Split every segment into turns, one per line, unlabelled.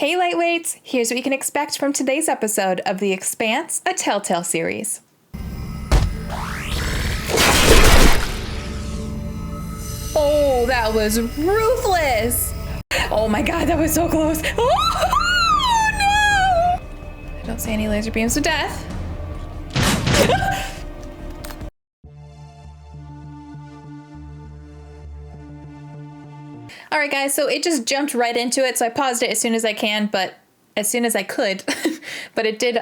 Hey Lightweights, here's what you can expect from today's episode of the Expanse, a TellTale series. Oh, that was ruthless! Oh my god, that was so close! Oh no! I don't see any laser beams of death. Alright guys, so it just jumped right into it, so I paused it as soon as I could, but it did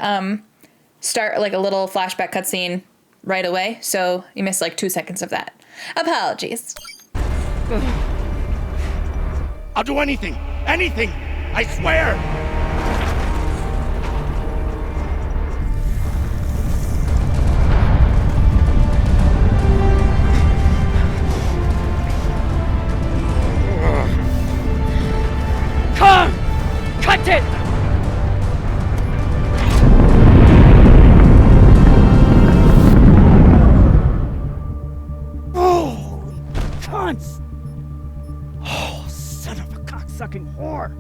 start like a little flashback cutscene right away, so you missed like 2 seconds of that. Apologies.
I'll do anything! Anything! I swear!
Come! Cut it!
Oh, cunts! Oh, son of a cocksucking whore!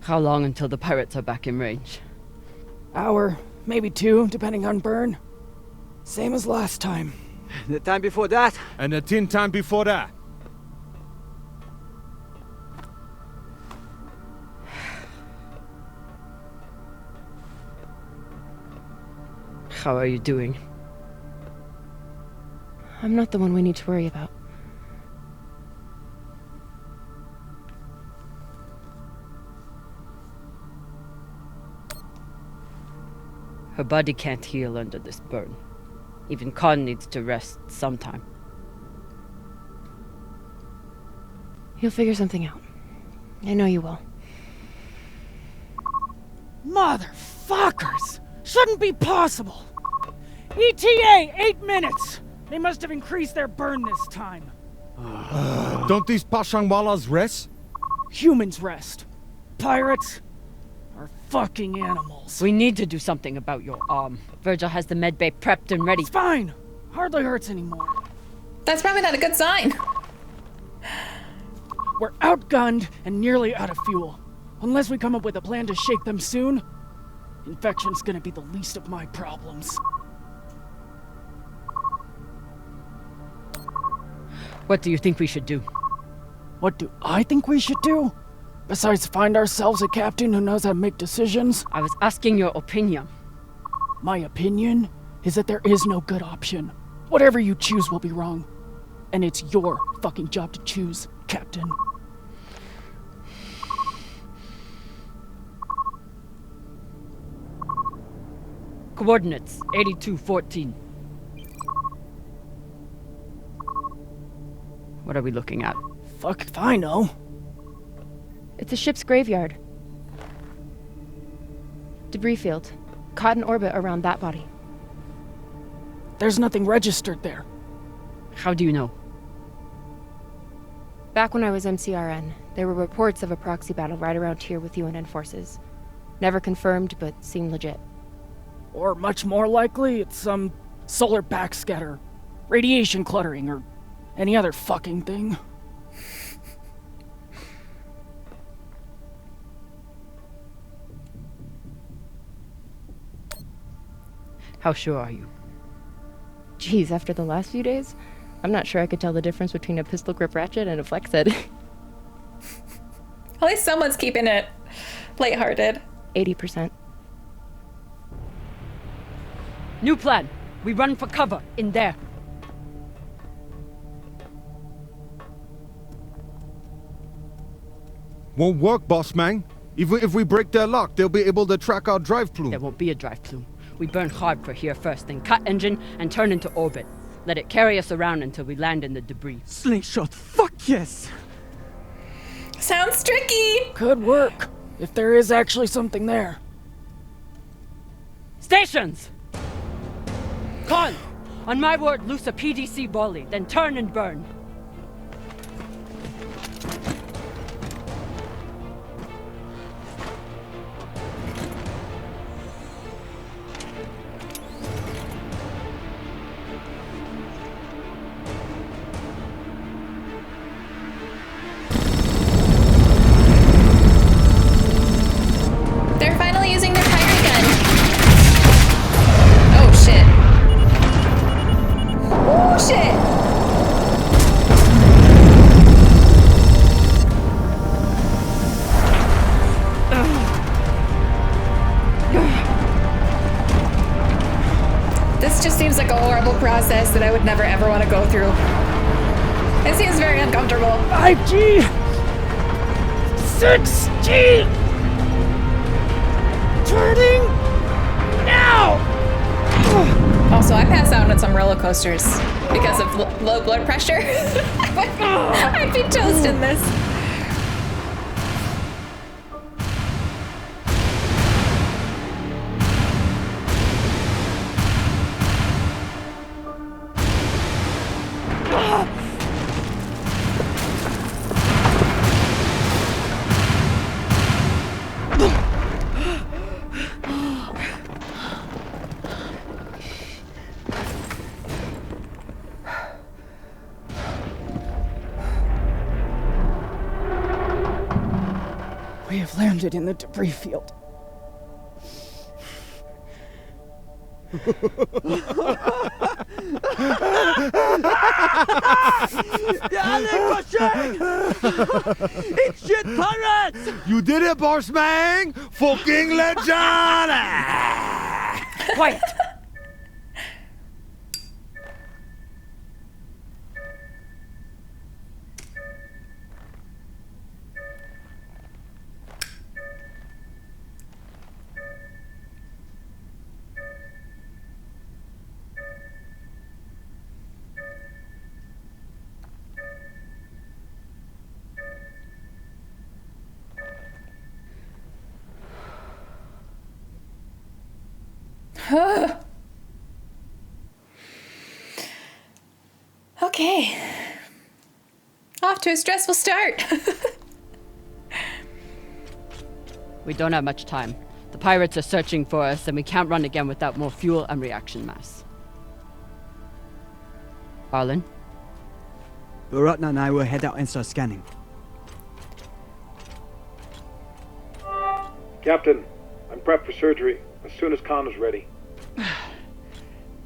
How long until the pirates are back in range?
Hour, maybe 2, depending on burn. Same as last time.
The time before that?
And the 10 time before that.
How are you doing?
I'm not the one we need to worry about.
Her body can't heal under this burn. Even Khan needs to rest sometime.
You'll figure something out. I know you will.
Motherfuckers! Shouldn't be possible! ETA, 8 minutes! They must have increased their burn this time.
Don't these Pashangwalas rest?
Humans rest. Pirates are fucking animals.
We need to do something about your arm. Virgil has the medbay prepped and ready.
It's fine. Hardly hurts anymore.
That's probably not a good sign.
We're outgunned and nearly out of fuel. Unless we come up with a plan to shake them soon, infection's gonna be the least of my problems.
What do you think we should do?
What do I think we should do? Besides find ourselves a captain who knows how to make decisions?
I was asking your opinion.
My opinion is that there is no good option. Whatever you choose will be wrong. And it's your fucking job to choose, Captain.
Coordinates, 8214. What are we looking at?
Fuck if I know.
It's a ship's graveyard. Debris field. Caught in orbit around that body.
There's nothing registered there.
How do you know?
Back when I was MCRN, there were reports of a proxy battle right around here with UNN forces. Never confirmed, but seemed legit.
Or much more likely, it's some solar backscatter, radiation cluttering, or any other fucking thing.
How sure are you?
Geez, after the last few days, I'm not sure I could tell the difference between a pistol grip ratchet and a flex head.
At least someone's keeping it lighthearted.
80%.
New plan. We run for cover in there.
Won't work, boss man. Even if we break their lock, they'll be able to track our drive plume.
There won't be a drive plume. We burn hard for here first, then cut engine and turn into orbit. Let it carry us around until we land in the debris.
Slingshot, fuck yes!
Sounds tricky!
Could work, if there is actually something there.
Stations! Con! On my word, loose a PDC volley, then turn and burn.
This just seems like a horrible process that I would never ever want to go through. It seems very uncomfortable.
5G! 6G! Turning now!
Also, I pass out on some roller coasters because of low blood pressure. I'd be toast in this.
We have landed in the debris field.
It's shit pirates!
You did it, Bossman! Fucking legend!
Quiet!
Okay. Off to a stressful start.
We don't have much time. The pirates are searching for us, and we can't run again without more fuel and reaction mass. Arlen?
Baratna and I will head out and start scanning.
Captain, I'm prepped for surgery as soon as Khan is ready.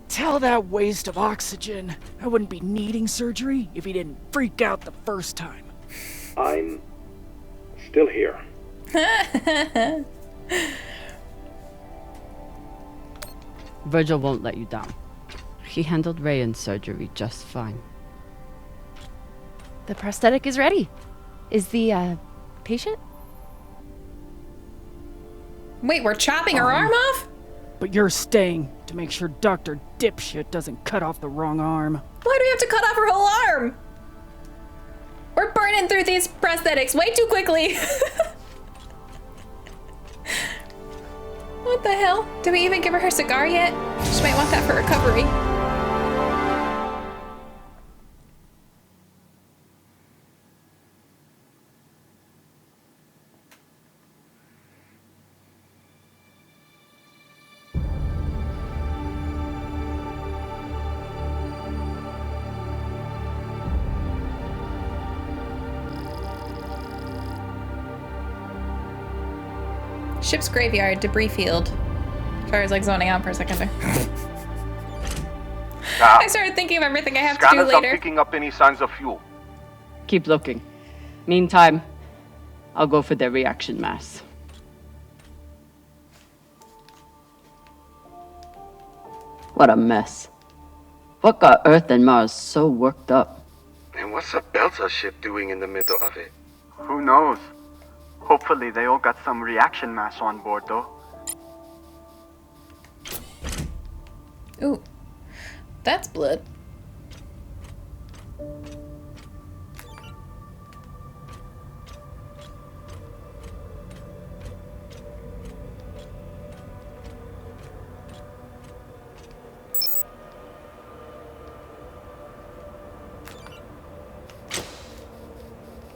Tell that waste of oxygen I wouldn't be needing surgery if he didn't freak out the first time.
I'm still here.
Virgil won't let you down. He handled Rayan's surgery just fine.
The prosthetic is ready. Is the, patient?
Wait, we're chopping her arm off?
But you're staying to make sure Dr. Dipshit doesn't cut off the wrong arm.
Why do we have to cut off her whole arm? We're burning through these prosthetics way too quickly. What the hell? Did we even give her cigar yet? She might want that for recovery. Ship's graveyard, debris field. Sorry, I was like zoning out for a second there. I started thinking of everything I have to do
Scanners
later.
aren't picking up any signs of fuel.
Keep looking. Meantime, I'll go for their reaction mass. What a mess. What got Earth and Mars so worked up?
And what's a Belta ship doing in the middle of it?
Who knows? Hopefully they all got some reaction mass on board, though.
Ooh, that's blood.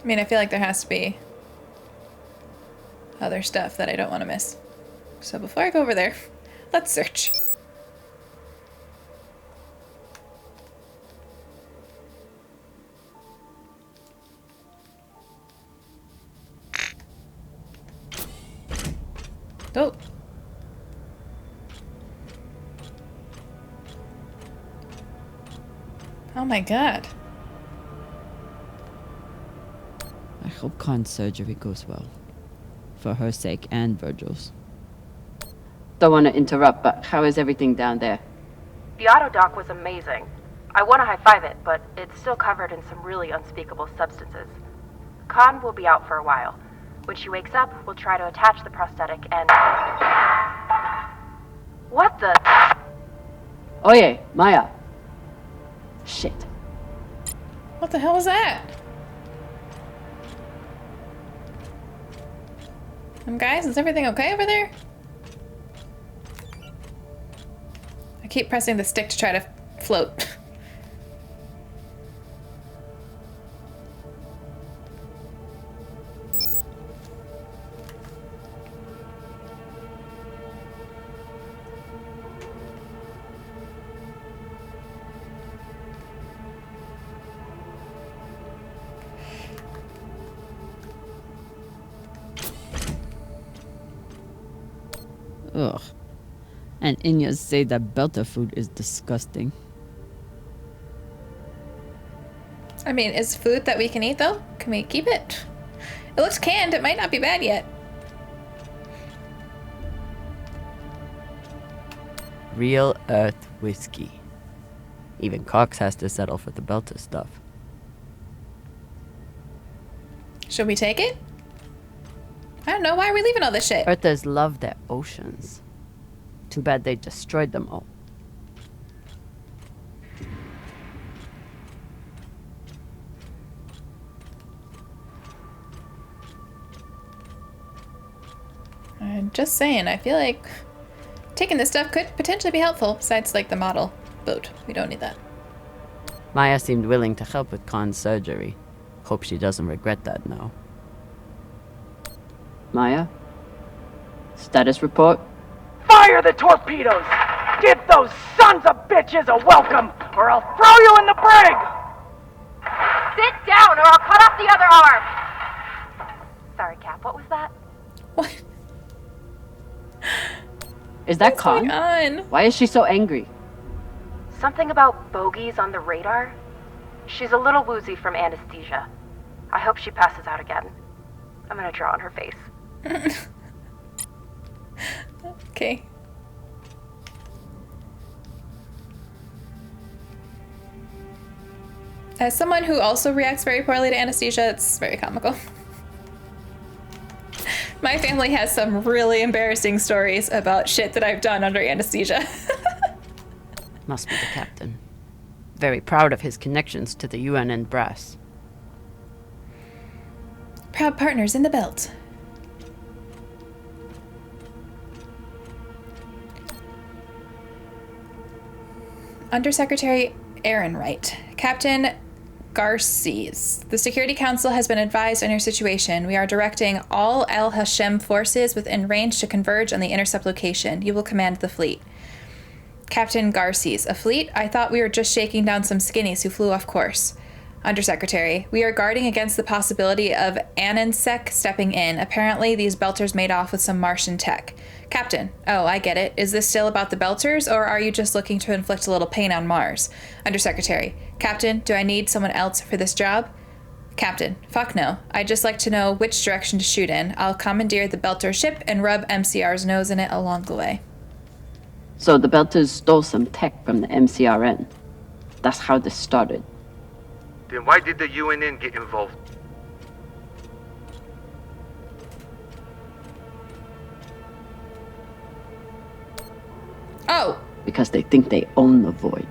I mean, I feel like there has to be other stuff that I don't want to miss. So before I go over there, let's search. Oh. Oh my god.
I hope Khan's surgery goes well. For her sake and Virgil's. Don't want to interrupt, but how is everything down there?
The auto dock was amazing. I want to high-five it, but it's still covered in some really unspeakable substances. Khan will be out for a while. When she wakes up, we'll try to attach the prosthetic and... What the...
Oye, Maya. Shit.
What the hell was that? Guys, is everything okay over there? I keep pressing the stick to try to float.
Ugh. And Inyas say that Belter food is disgusting.
I mean, is food that we can eat, though? Can we keep it? It looks canned. It might not be bad yet.
Real Earth whiskey. Even Cox has to settle for the Belter stuff.
Should we take it? I don't know. Why are we leaving all this shit?
Earthers love their oceans. Too bad they destroyed them all.
I'm just saying, I feel like taking this stuff could potentially be helpful, besides, like, the model boat. We don't need that.
Maya seemed willing to help with Khan's surgery. Hope she doesn't regret that now.
Maya? Status report?
Fire the torpedoes! Give those sons of bitches a welcome, or I'll throw you in the brig!
Sit down or I'll cut off the other arm! Sorry, Cap, what was that?
What?
Is that
What's
Khan?
going on?
Why is she so angry?
Something about bogies on the radar? She's a little woozy from anesthesia. I hope she passes out again. I'm gonna draw on her face.
Okay. As someone who also reacts very poorly to anesthesia, it's very comical. My family has some really embarrassing stories about shit that I've done under anesthesia.
Must be the captain. Very proud of his connections to the UN brass.
Proud partners in the belt. Undersecretary Aaron Wright. Captain Garces. The Security Council has been advised on your situation. We are directing all El Hashem forces within range to converge on the intercept location. You will command the fleet. Captain Garces. A fleet? I thought we were just shaking down some skinnies who flew off course. Undersecretary. We are guarding against the possibility of Anensec stepping in. Apparently, these Belters made off with some Martian tech. Captain. Oh, I get it. Is this still about the Belters, or are you just looking to inflict a little pain on Mars? Undersecretary. Captain, do I need someone else for this job? Captain. Fuck no. I'd just like to know which direction to shoot in. I'll commandeer the Belter ship and rub MCR's nose in it along the way.
So the Belters stole some tech from the MCRN. That's how this started.
Then why did the UNN get involved?
Oh!
Because they think they own the void.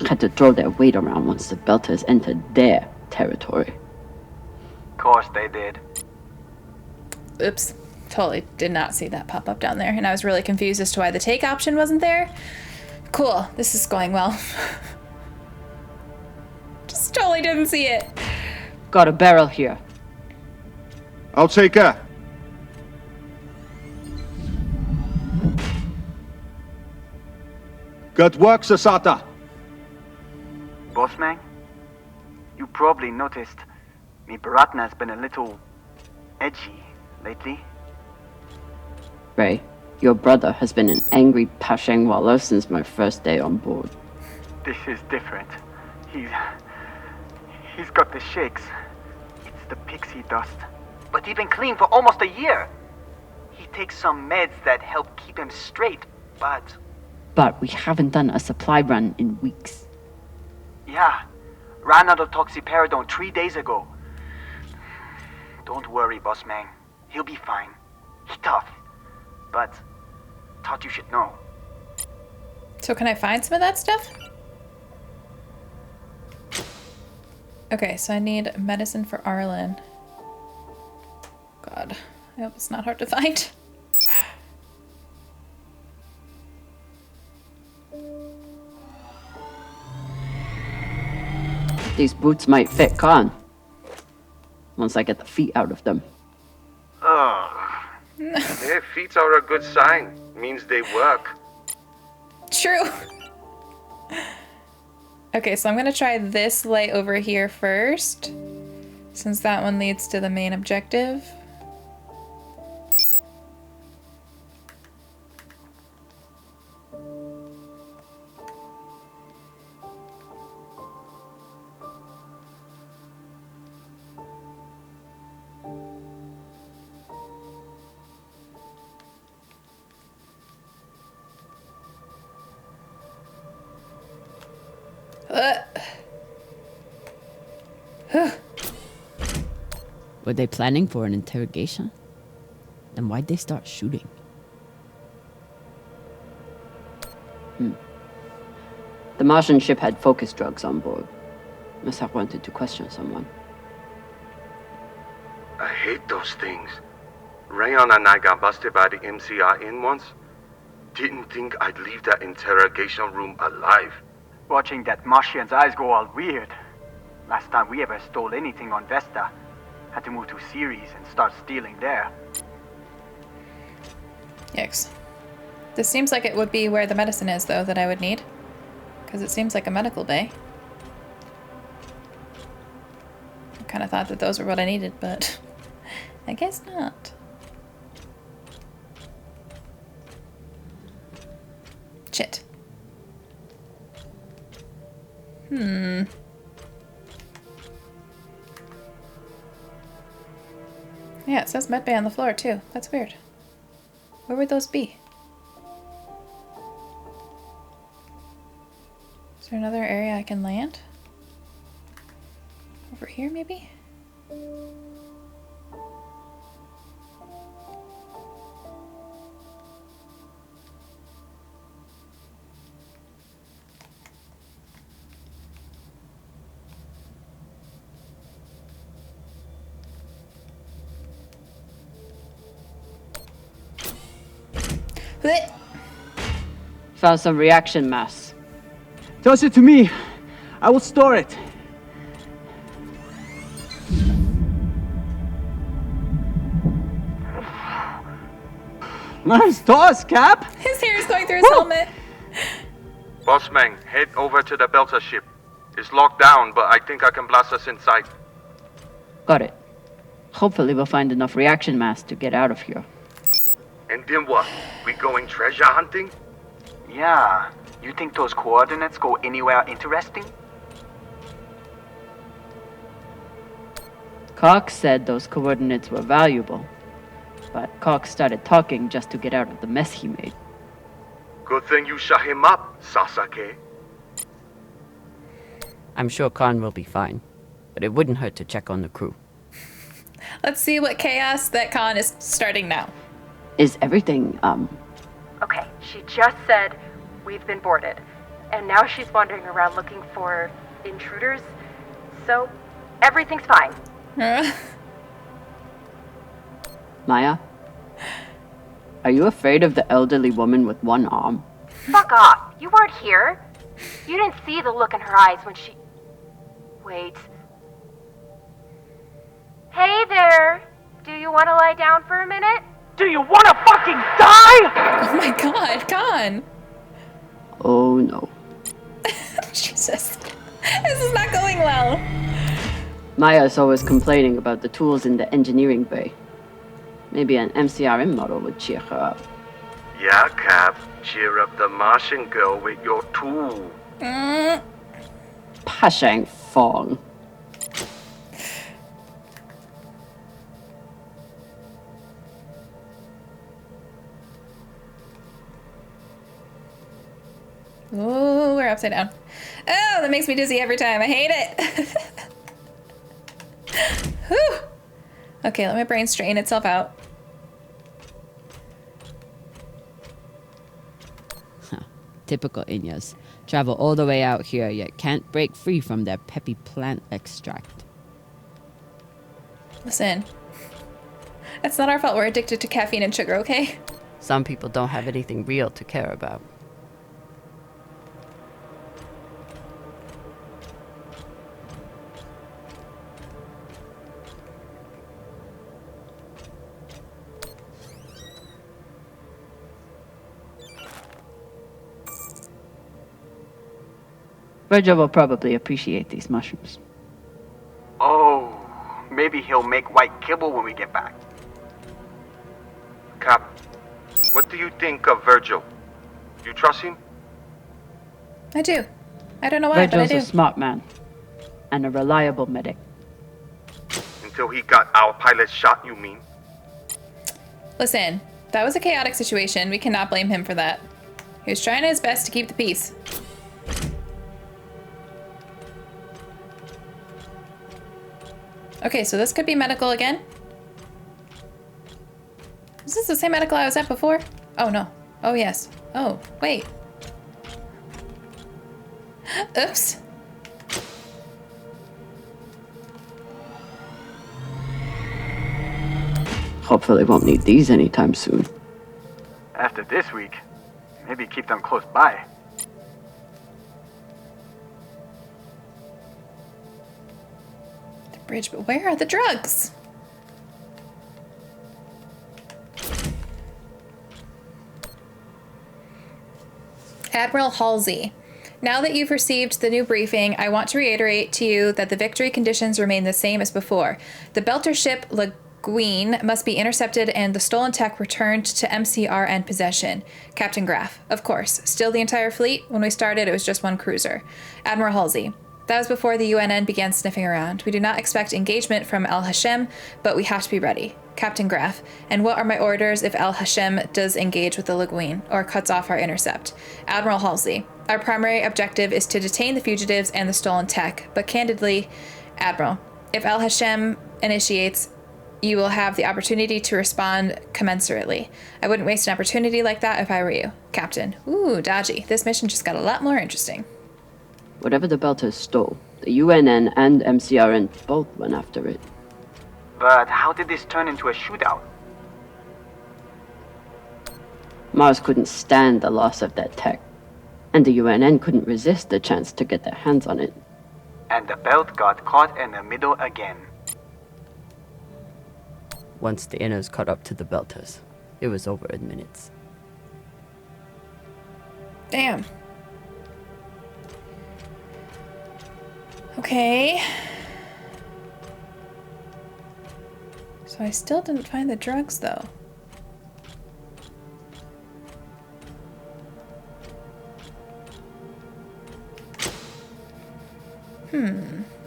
Had to throw their weight around once the Belters entered their territory.
Course they did.
Oops. Totally did not see that pop up down there, and I was really confused as to why the take option wasn't there. Cool. This is going well. Just totally didn't see it.
Got a barrel here.
I'll take her. Good work, Sasata.
Boss man, you probably noticed me Baratna's been a little edgy lately.
Ray, your brother has been an angry Pashang Wallow since my first day on board.
This is different. He's got the shakes. It's the pixie dust. But he's been clean for almost a year. He takes some meds that help keep him straight, but
but we haven't done a supply run in weeks.
Yeah, ran out of toxiperidone 3 days ago. Don't worry, Boss Man. He'll be fine. He's tough. But thought you should know.
So can I find some of that stuff? Okay, so I need medicine for Arlen. God, I hope it's not hard to find.
These boots might fit Khan. Once I get the feet out of them.
Yeah, feet are a good sign. Means they work.
True. Okay, so I'm gonna try this light over here first, since that one leads to the main objective.
Were they planning for an interrogation? Then why'd they start shooting? The Martian ship had focus drugs on board. Must have wanted to question someone.
I hate those things. Rayon and I got busted by the MCR in once. Didn't think I'd leave that interrogation room alive.
Watching that Martian's eyes go all weird. Last time we ever stole anything on Vesta. Had to move to Ceres and start stealing there.
Yikes. This seems like it would be where the medicine is, though, that I would need. Because it seems like a medical bay. I kind of thought that those were what I needed, but I guess not. Shit. Yeah, it says medbay on the floor, too. That's weird. Where would those be? Is there another area I can land? Over here, maybe? Blech.
Found some reaction mass.
Toss it to me. I will store it. Nice toss, Cap.
His hair is going through his helmet.
Bossman, head over to the Belter ship. It's locked down, but I think I can blast us inside.
Got it. Hopefully we'll find enough reaction mass to get out of here.
And then what? We going treasure hunting?
Yeah. You think those coordinates go anywhere interesting?
Cox said those coordinates were valuable, but Cox started talking just to get out of the mess he made.
Good thing you shut him up, Sasake.
I'm sure Khan will be fine, but it wouldn't hurt to check on the crew.
Let's see what chaos that Khan is starting now.
Is everything,
Okay, she just said we've been boarded. And now she's wandering around looking for intruders. So, everything's fine.
Maya? Are you afraid of the elderly woman with one arm?
Fuck off. You weren't here. You didn't see the look in her eyes when she... Wait. Hey there. Do you want to lie down for a minute?
Do you want to fucking die?
Oh my god, Khan!
Oh no.
Jesus. This is not going well.
Maya's always complaining about the tools in the engineering bay. Maybe an MCRM model would cheer her up.
Yeah, Cap. Cheer up the Martian girl with your tool.
Pashang Fong.
Oh, we're upside down. Oh, that makes me dizzy every time. I hate it. Whew. Okay, let my brain straighten itself out.
Typical Inyas. Travel all the way out here, yet can't break free from their peppy plant extract.
Listen, it's not our fault we're addicted to caffeine and sugar, okay?
Some people don't have anything real to care about.
Virgil will probably appreciate these mushrooms.
Oh, maybe he'll make white kibble when we get back.
Cap, what do you think of Virgil? You trust him?
I do. I don't know why, but I
Virgil's
do.
a smart man. And a reliable medic.
Until he got our pilot shot, you mean?
Listen, that was a chaotic situation. We cannot blame him for that. He was trying his best to keep the peace. Okay, so this could be medical again. Is this the same medical I was at before? Oh, no. Oh, yes. Oh, wait. Oops.
Hopefully won't need these anytime soon.
After this week, maybe keep them close by.
The bridge, but where are the drugs? Admiral Halsey. Now that you've received the new briefing, I want to reiterate to you that the victory conditions remain the same as before. The Belter ship Laguine must be intercepted and the stolen tech returned to MCR and possession. Captain Graff. Of course. Still the entire fleet? When we started, it was just one cruiser. Admiral Halsey. That was before the UNN began sniffing around. We do not expect engagement from Al Hashem, but we have to be ready. Captain Graff. And what are my orders if Al Hashem does engage with the Laguine or cuts off our intercept? Admiral Halsey. Our primary objective is to detain the fugitives and the stolen tech, but candidly, Admiral, if Al Hashem initiates, you will have the opportunity to respond commensurately. I wouldn't waste an opportunity like that if I were you. Captain. Ooh, dodgy. This mission just got a lot more interesting.
Whatever the Belters stole, the UNN and MCRN both went after it.
But how did this turn into a shootout?
Mars couldn't stand the loss of that tech, and the UNN couldn't resist the chance to get their hands on it.
And the belt got caught in the middle again.
Once the inners caught up to the Belters, it was over in minutes.
Damn. Okay. So I still didn't find the drugs, though.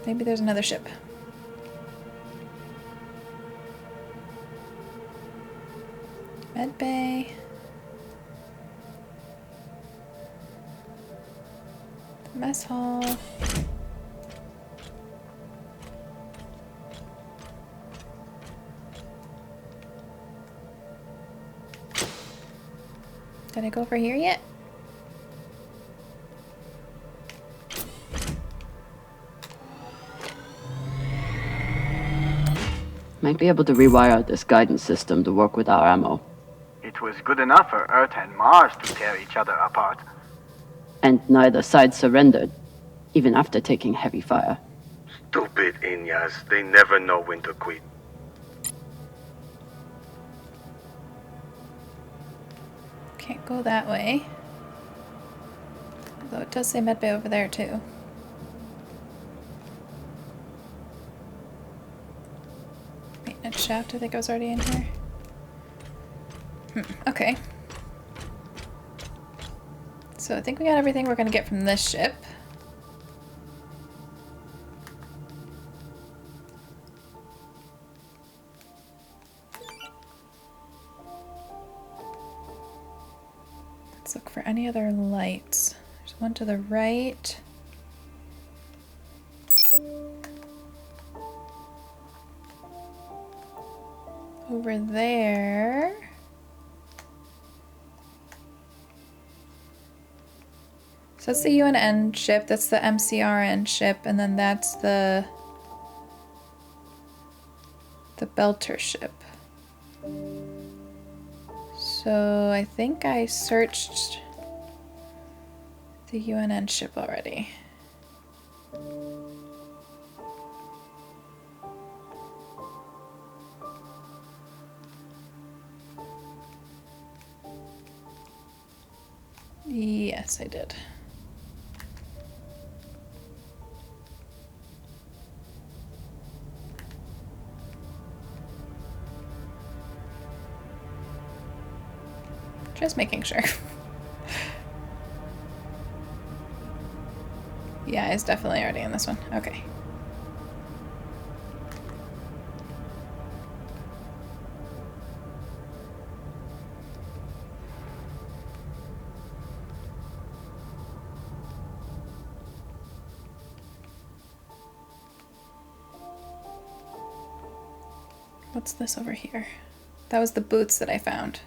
Maybe there's another ship. Med bay. The mess hall. Did I go over here yet?
Might be able to rewire this guidance system to work with our ammo.
It was good enough for Earth and Mars to tear each other apart.
And neither side surrendered, even after taking heavy fire.
Stupid Inyas. They never know when to quit.
Can't go that way. Although it does say medbay over there too. Maintenance shaft, I think I was already in here. Okay. So I think we got everything we're gonna get from this ship. Let's look for any other lights. There's one to the right. Over there. So that's the UNN ship, that's the MCRN ship, and then that's the Belter ship. So I think I searched the UNN ship already. Yes, I did. Just making sure. Yeah, it's definitely already in this one. Okay. What's this over here? That was the boots that I found.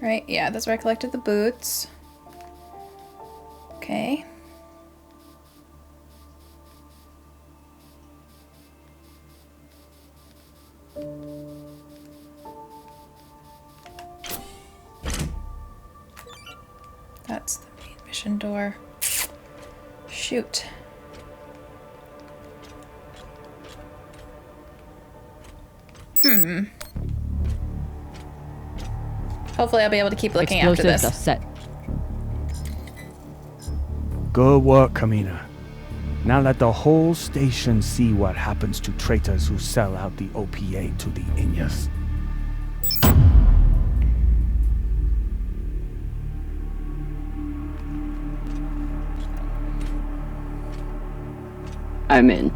Right, yeah, that's where I collected the boots. Okay. That's the main mission door. Shoot. Hopefully I'll be able to keep looking after this.
Explosives are set.
Good work, Kamina. Now let the whole station see what happens to traitors who sell out the OPA to the Inyas.
I'm in.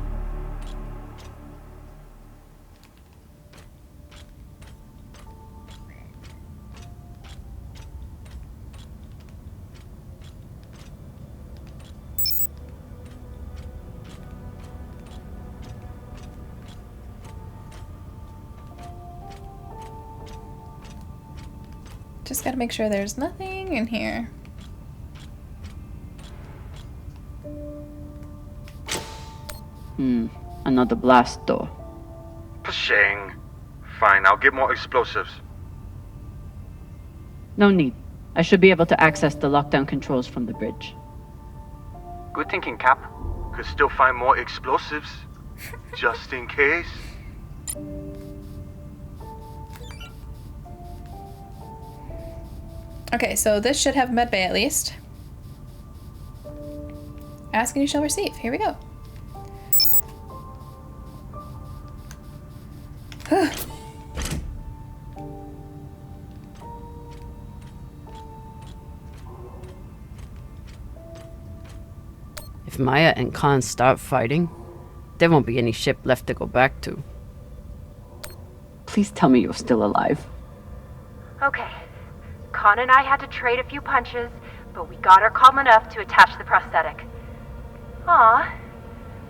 Just gotta make sure there's nothing in here.
Another blast door.
Pashang. Fine, I'll get more explosives.
No need. I should be able to access the lockdown controls from the bridge.
Good thinking, Cap.
Could still find more explosives. Just in case.
Okay, so this should have medbay at least. Ask and you shall receive. Here we go.
If Maya and Khan start fighting, there won't be any ship left to go back to.
Please tell me you're still alive.
Okay. Con and I had to trade a few punches, but we got her calm enough to attach the prosthetic. Aw,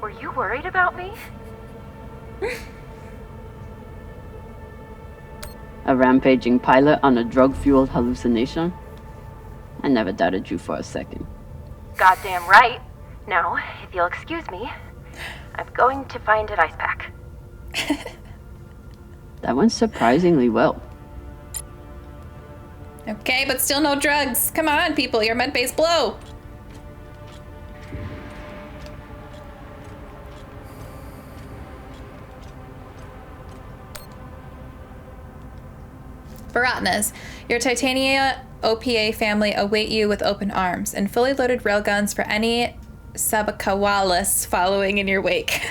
were you worried about me?
A rampaging pilot on a drug-fueled hallucination? I never doubted you for a second.
Goddamn right. Now, if you'll excuse me, I'm going to find an ice pack.
That went surprisingly well.
Okay, but still no drugs. Come on, people, your medbay's blow. Baratnas, your Titania OPA family await you with open arms and fully loaded railguns for any Sabakawalas following in your wake.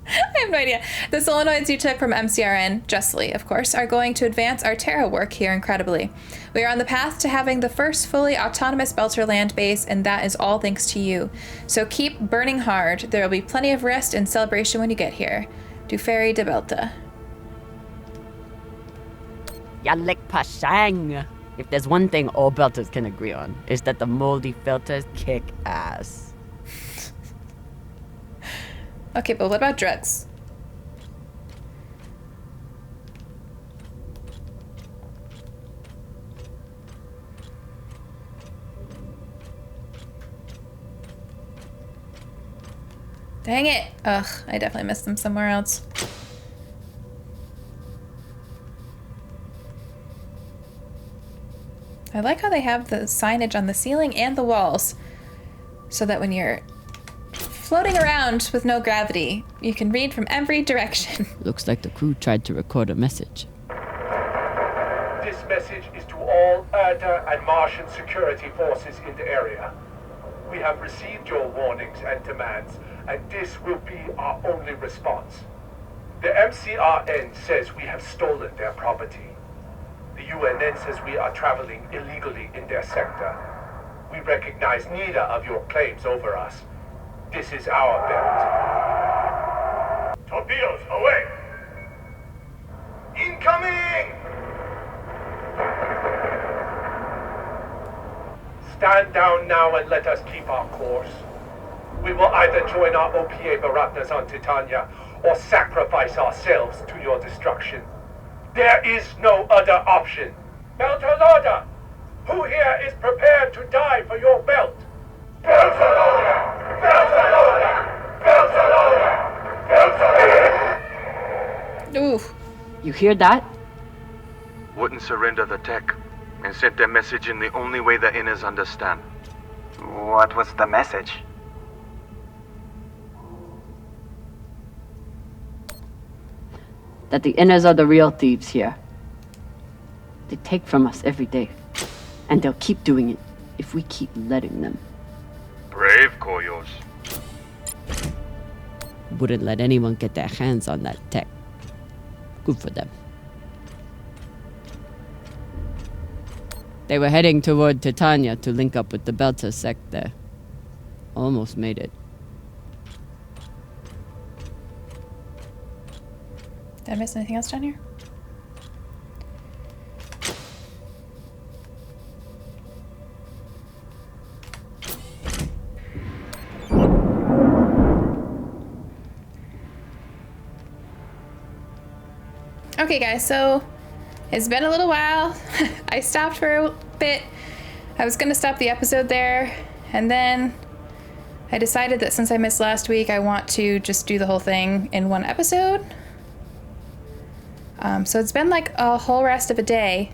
I have no idea. The solenoids you took from MCRN, justly, of course, are going to advance our Terra work here incredibly. We are on the path to having the first fully autonomous Belter land base, and that is all thanks to you. So keep burning hard. There will be plenty of rest and celebration when you get here. Du Ferry de Belta.
Yalek Pashang. If there's one thing all belters can agree on, is that the moldy filters kick ass.
Okay, but what about drugs? Dang it! Ugh, I definitely missed them somewhere else. I like how they have the signage on the ceiling and the walls, so that when you're floating around with no gravity, you can read from every direction.
Looks like the crew tried to record a message.
This message is to all Erda and Martian security forces in the area. We have received your warnings and demands, and this will be our only response. The MCRN says we have stolen their property. The UNN says we are traveling illegally in their sector. We recognize neither of your claims over us. This is our belt. Torpedoes, away! Incoming! Stand down now and let us keep our course. We will either join our OPA Baratnas on Titania or sacrifice ourselves to your destruction. There is no other option. Beltalorda, who here is prepared to die for your belt? Beltalorda! Beltalorda! Beltalorda! Beltalorda!
Ooh.
You hear that?
Wouldn't surrender the tech and sent their message in the only way the inners understand.
What was the message?
That the inners are the real thieves here. They take from us every day. And they'll keep doing it if we keep letting them.
Brave, Koyos.
Wouldn't let anyone get their hands on that tech. Good for them. They were heading toward Titania to link up with the Belter sector. Almost made it.
Did I miss anything else down here? Okay guys, so it's been a little while. I stopped for a bit. I was gonna stop the episode there, and then I decided that since I missed last week, I want to just do the whole thing in one episode. So it's been like a whole rest of a day.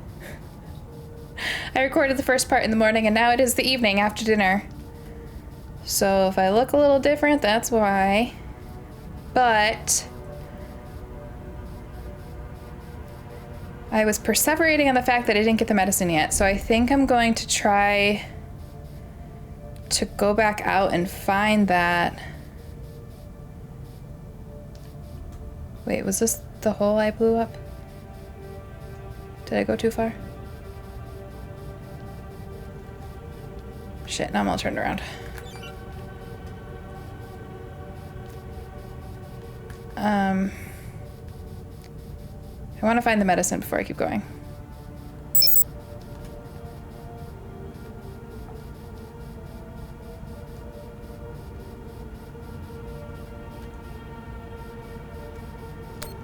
I recorded the first part in the morning, and now it is the evening after dinner. So if I look a little different, that's why. But I was perseverating on the fact that I didn't get the medicine yet, so I think I'm going to try to go back out and find that. Wait, was this the hole I blew up? Did I go too far? Shit, now I'm all turned around. I want to find the medicine before I keep going.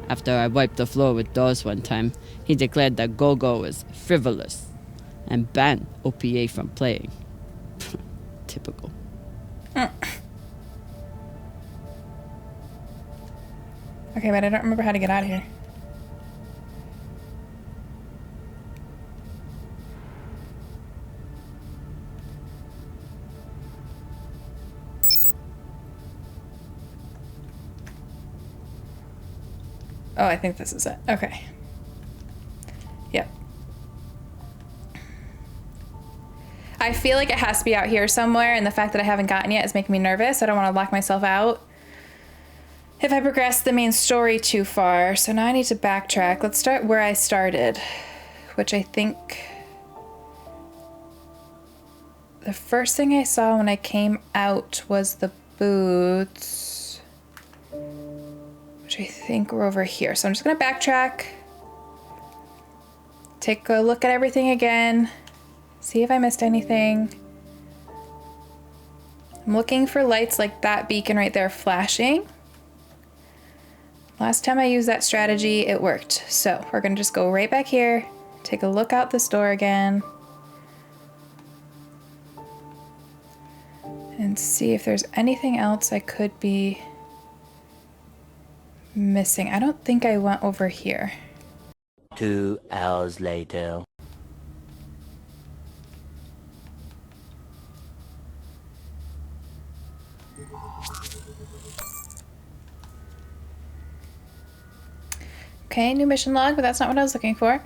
After I wiped the floor with Dawes one time, he declared that Gogo was frivolous and banned OPA from playing. Typical.
Okay, but I don't remember how to get out of here. Oh, I think this is it. Okay. Yep. I feel like it has to be out here somewhere, and the fact that I haven't gotten yet is making me nervous. I don't want to lock myself out if I progress the main story too far. So now I need to backtrack. Let's start where I started, which I think the first thing I saw when I came out was the boots, which I think were over here. So I'm just gonna backtrack take a look at everything again. See if I missed anything. I'm looking for lights like that beacon right there flashing. Last time I used that strategy, it worked. So we're gonna just go right back here, take a look out this door again, and see if there's anything else I could be missing. I don't think I went over here.
2 hours later.
Okay, new mission log, but that's not what I was looking for.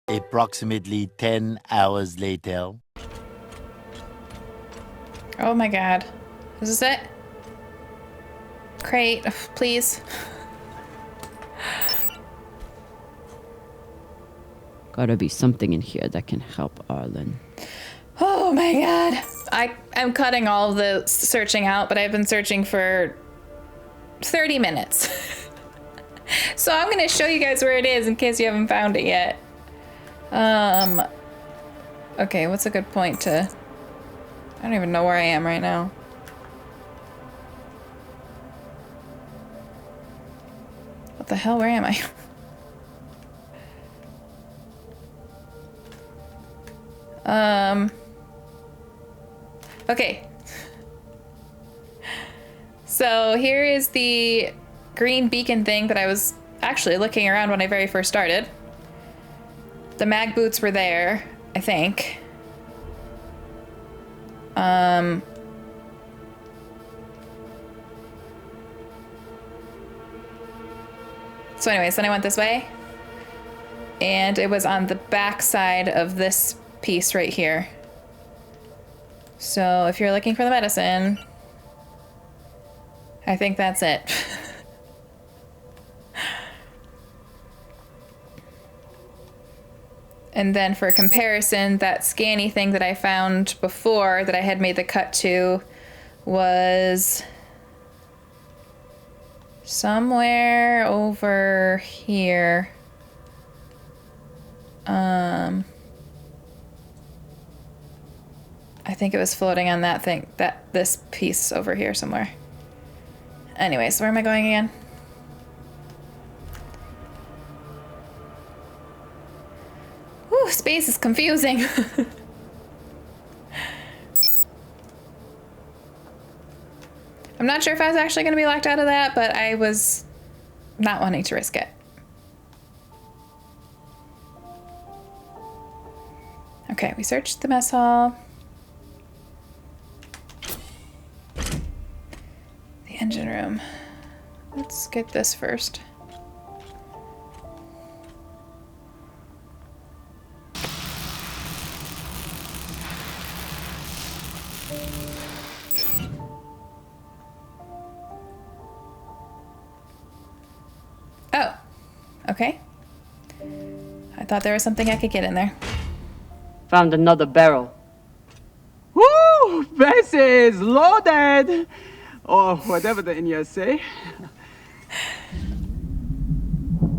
Approximately 10 hours later.
Oh my god. Is this it? Crate, please.
Gotta be something in here that can help Arlen.
Oh my god. I'm cutting all of the searching out, but I've been searching for 30 minutes. So I'm gonna show you guys where it is in case you haven't found it yet. Okay, what's a good point to... I don't even know where I am right now. What the hell, where am I? Okay. So here is the green beacon thing that I was actually looking around when I very first started. The mag boots were there, I think. So anyways, then I went this way. And it was on the back side of this piece right here. So if you're looking for the medicine, I think that's it. And then for comparison, that scanny thing that I found before that I had made the cut to was somewhere over here. I think it was floating on that thing, this piece over here somewhere. Anyways, where am I going again? Whew, space is confusing. I'm not sure if I was actually going to be locked out of that, but I was not wanting to risk it. Okay, we searched the mess hall. The engine room. Let's get this first. Oh, okay. I thought there was something I could get in there.
Found another barrel.
Woo! This is loaded! Or whatever the Indians say.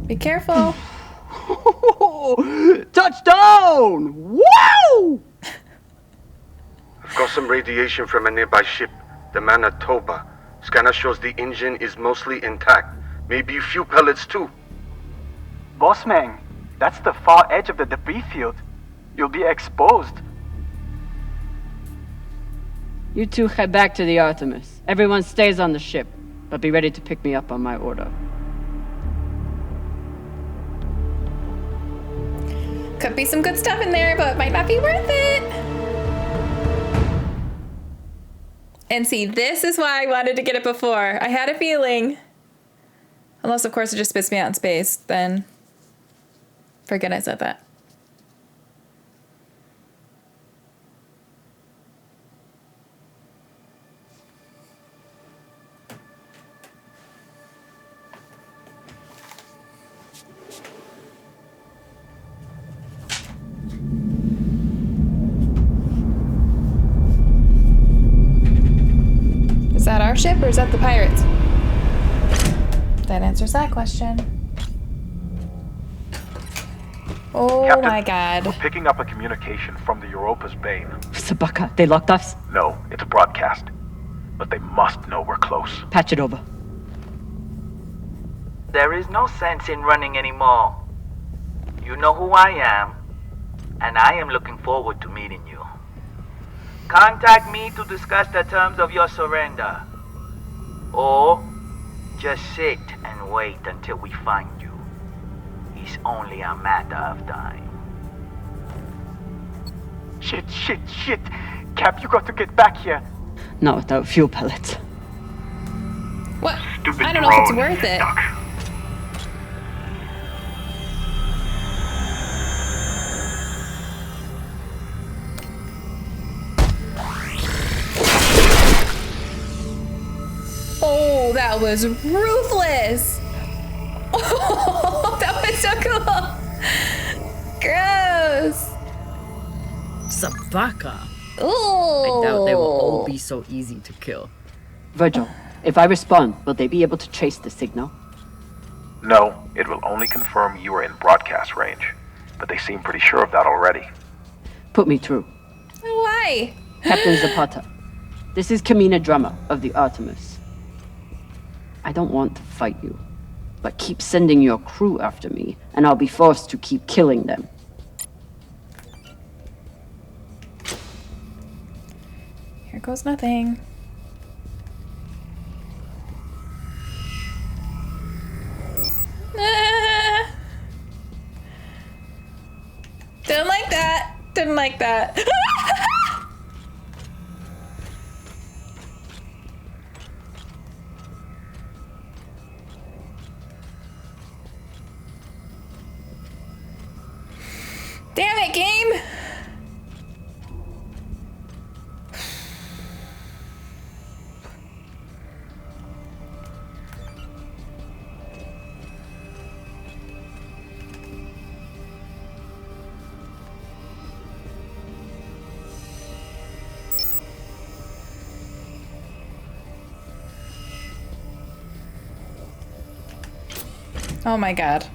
Be careful.
Touchdown! Woo!
I've got some radiation from a nearby ship, the Manitoba. Scanner shows the engine is mostly intact. Maybe a few pellets too.
Bossman, that's the far edge of the debris field. You'll be exposed.
You two head back to the Artemis. Everyone stays on the ship, but be ready to pick me up on my order.
Could be some good stuff in there, but might not be worth it. And see, this is why I wanted to get it before. I had a feeling. Unless, of course, it just spits me out in space, then forget I said that. Is that our ship or is that the pirates? That answers that question. Oh
Captain,
my god.
we're picking up a communication from the Europa's Bane.
Sabaka, they locked us?
No, it's a broadcast. But they must know we're close.
Patch it over.
There is no sense in running anymore. You know who I am, and I am looking forward to meeting you. Contact me to discuss the terms of your surrender. Or just sit and wait until we find you. It's only a matter of time.
Shit. Cap, you got to get back here.
Not without fuel pellets.
What?
Stupid
I don't know if it's
drone.
worth it.
Duck.
Oh, that was ruthless. Oh, that was so cool. Gross.
Sabaka.
Ooh.
I doubt they will all be so easy to kill.
Virgil, if I respond, will they be able to trace the signal?
No, it will only confirm you are in broadcast range. But they seem pretty sure of that already.
Put me through.
Why?
Captain Zapata, this is Kamina Drama of the Artemis. I don't want to fight you, but keep sending your crew after me, and I'll be forced to keep killing them.
Here goes nothing. Didn't like that. Didn't like that. Damn it, game! Oh my god.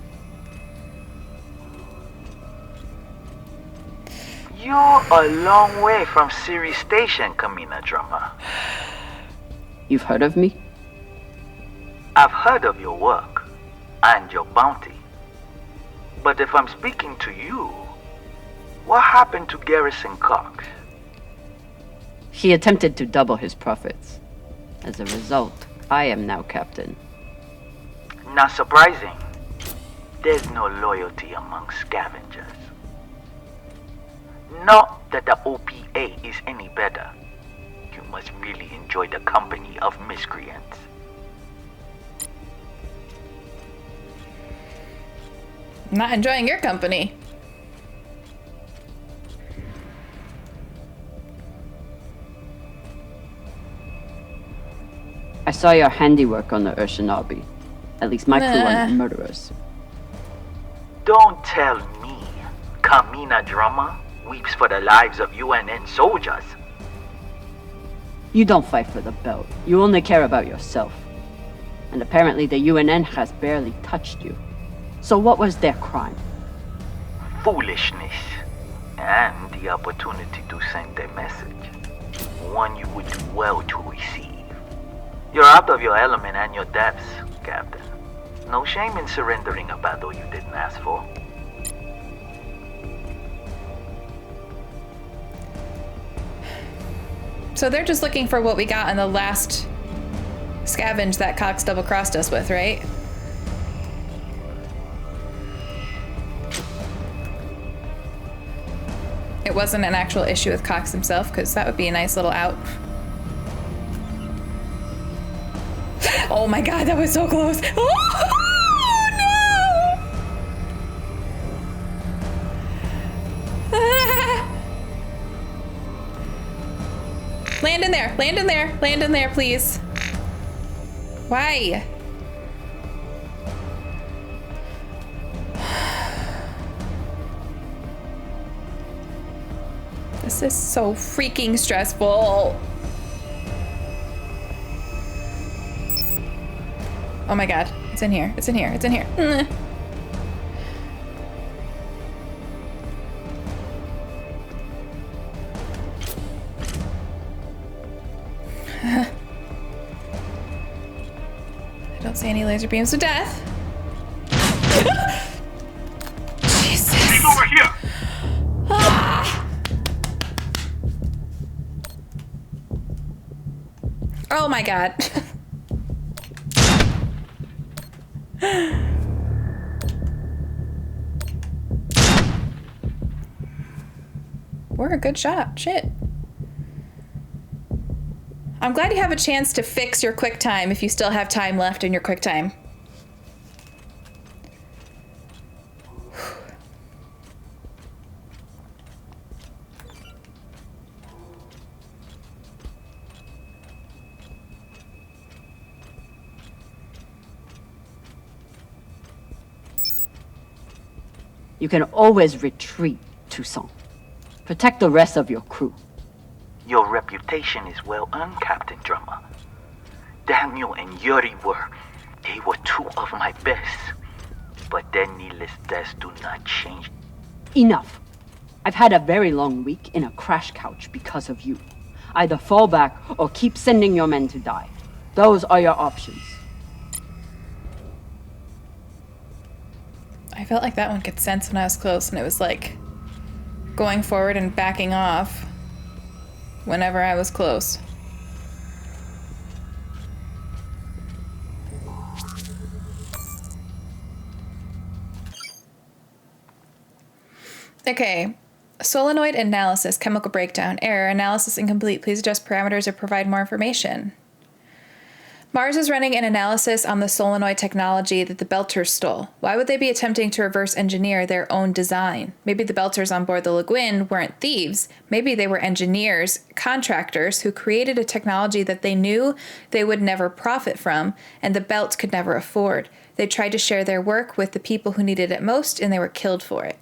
You're a long way from Siri Station, Kamina Drummer.
You've heard of me?
I've heard of your work and your bounty. But if I'm speaking to you, what happened to Garrison Cox?
He attempted to double his profits. As a result, I am now captain.
Not surprising. There's no loyalty among scavengers. Not that the OPA is any better. You must really enjoy the company of miscreants.
I'm not enjoying your company.
I saw your handiwork on the Urshanabi. At least my crew aren't murderers.
Don't tell me Kamina Drama weeps for the lives of UNN soldiers.
You don't fight for the belt. You only care about yourself. And apparently the UNN has barely touched you. So what was their crime?
Foolishness. And the opportunity to send a message. One you would do well to receive. You're out of your element and your depths, Captain. No shame in surrendering a battle you didn't ask for.
So they're just looking for what we got in the last scavenge that Cox double-crossed us with, right? It wasn't an actual issue with Cox himself, because that would be a nice little out. Oh my god, that was so close! Oh no! Ah! Land in there, land in there, land in there, please. Why? This is so freaking stressful. Oh my god, it's in here, it's in here, it's in here. don't see any laser beams of death. Jesus.
He's over here!
Ah. Oh my god. We're a good shot. Shit. I'm glad you have a chance to fix your quick time if you still have time left in your quick time.
You can always retreat, Toussaint. Protect the rest of your crew.
Your reputation is well earned, Captain Drummer. Daniel and Yuri they were two of my best. But their needless deaths do not change.
Enough. I've had a very long week in a crash couch because of you. Either fall back or keep sending your men to die. Those are your options.
I felt like that one could sense when I was close, and it was like going forward and backing off whenever I was close. Okay. Solenoid analysis, chemical breakdown, error, analysis incomplete. Please adjust parameters or provide more information. Mars is running an analysis on the solenoid technology that the Belters stole. Why would they be attempting to reverse engineer their own design? Maybe the Belters on board the Laguin weren't thieves. Maybe they were engineers, contractors who created a technology that they knew they would never profit from and the Belt could never afford. They tried to share their work with the people who needed it most, and they were killed for it.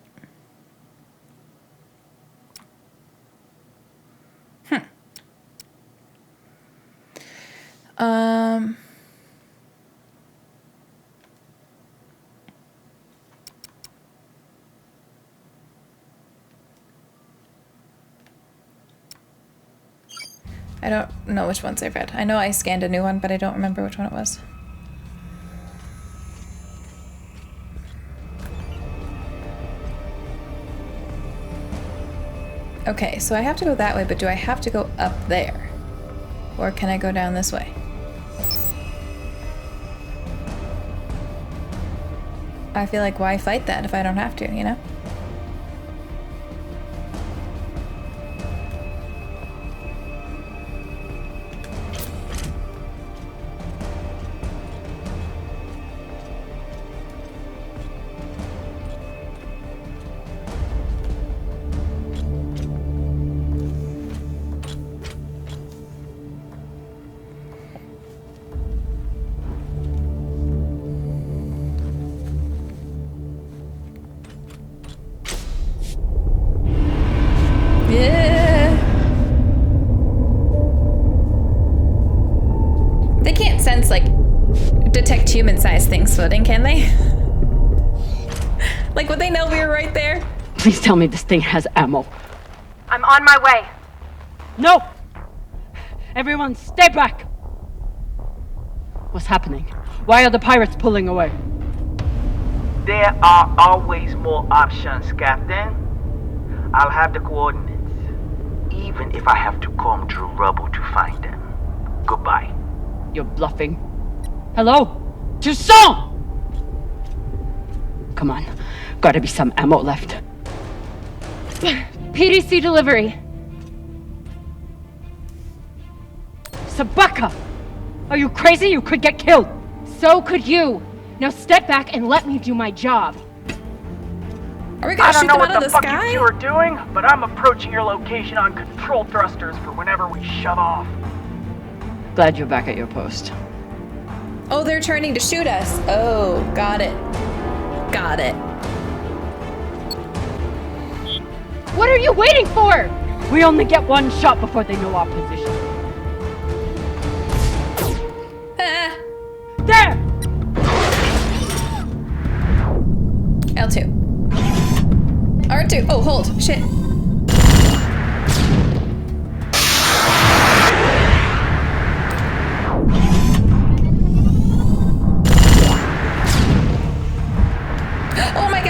I don't know which ones I've read. I know I scanned a new one, but I don't remember which one it was. Okay, so I have to go that way, but do I have to go up there? Or can I go down this way? I feel like why fight that if I don't have to, you know? Human-sized things floating, can they? Like, would they know we were right there?
Please tell me this thing has ammo.
I'm on my way.
No! Everyone, stay back! What's happening? Why are the pirates pulling away?
There are always more options, Captain. I'll have the coordinates, even if I have to comb through rubble to find them. Goodbye.
You're bluffing. Hello? Toussaint! Come on. Gotta be some ammo left.
PDC delivery.
Sabaka! Are you crazy? You could get killed!
So could you. Now step back and let me do my job.
Are we gonna shoot them out of the sky?
I don't know what the fuck you two are doing, but I'm approaching your location on control thrusters for whenever we shut off.
Glad you're back at your post.
Oh, they're turning to shoot us. Oh, got it. Got it.
What are you waiting for?
We only get one shot before they know our position.
Ah.
There!
L2. R2. Oh, hold. Shit.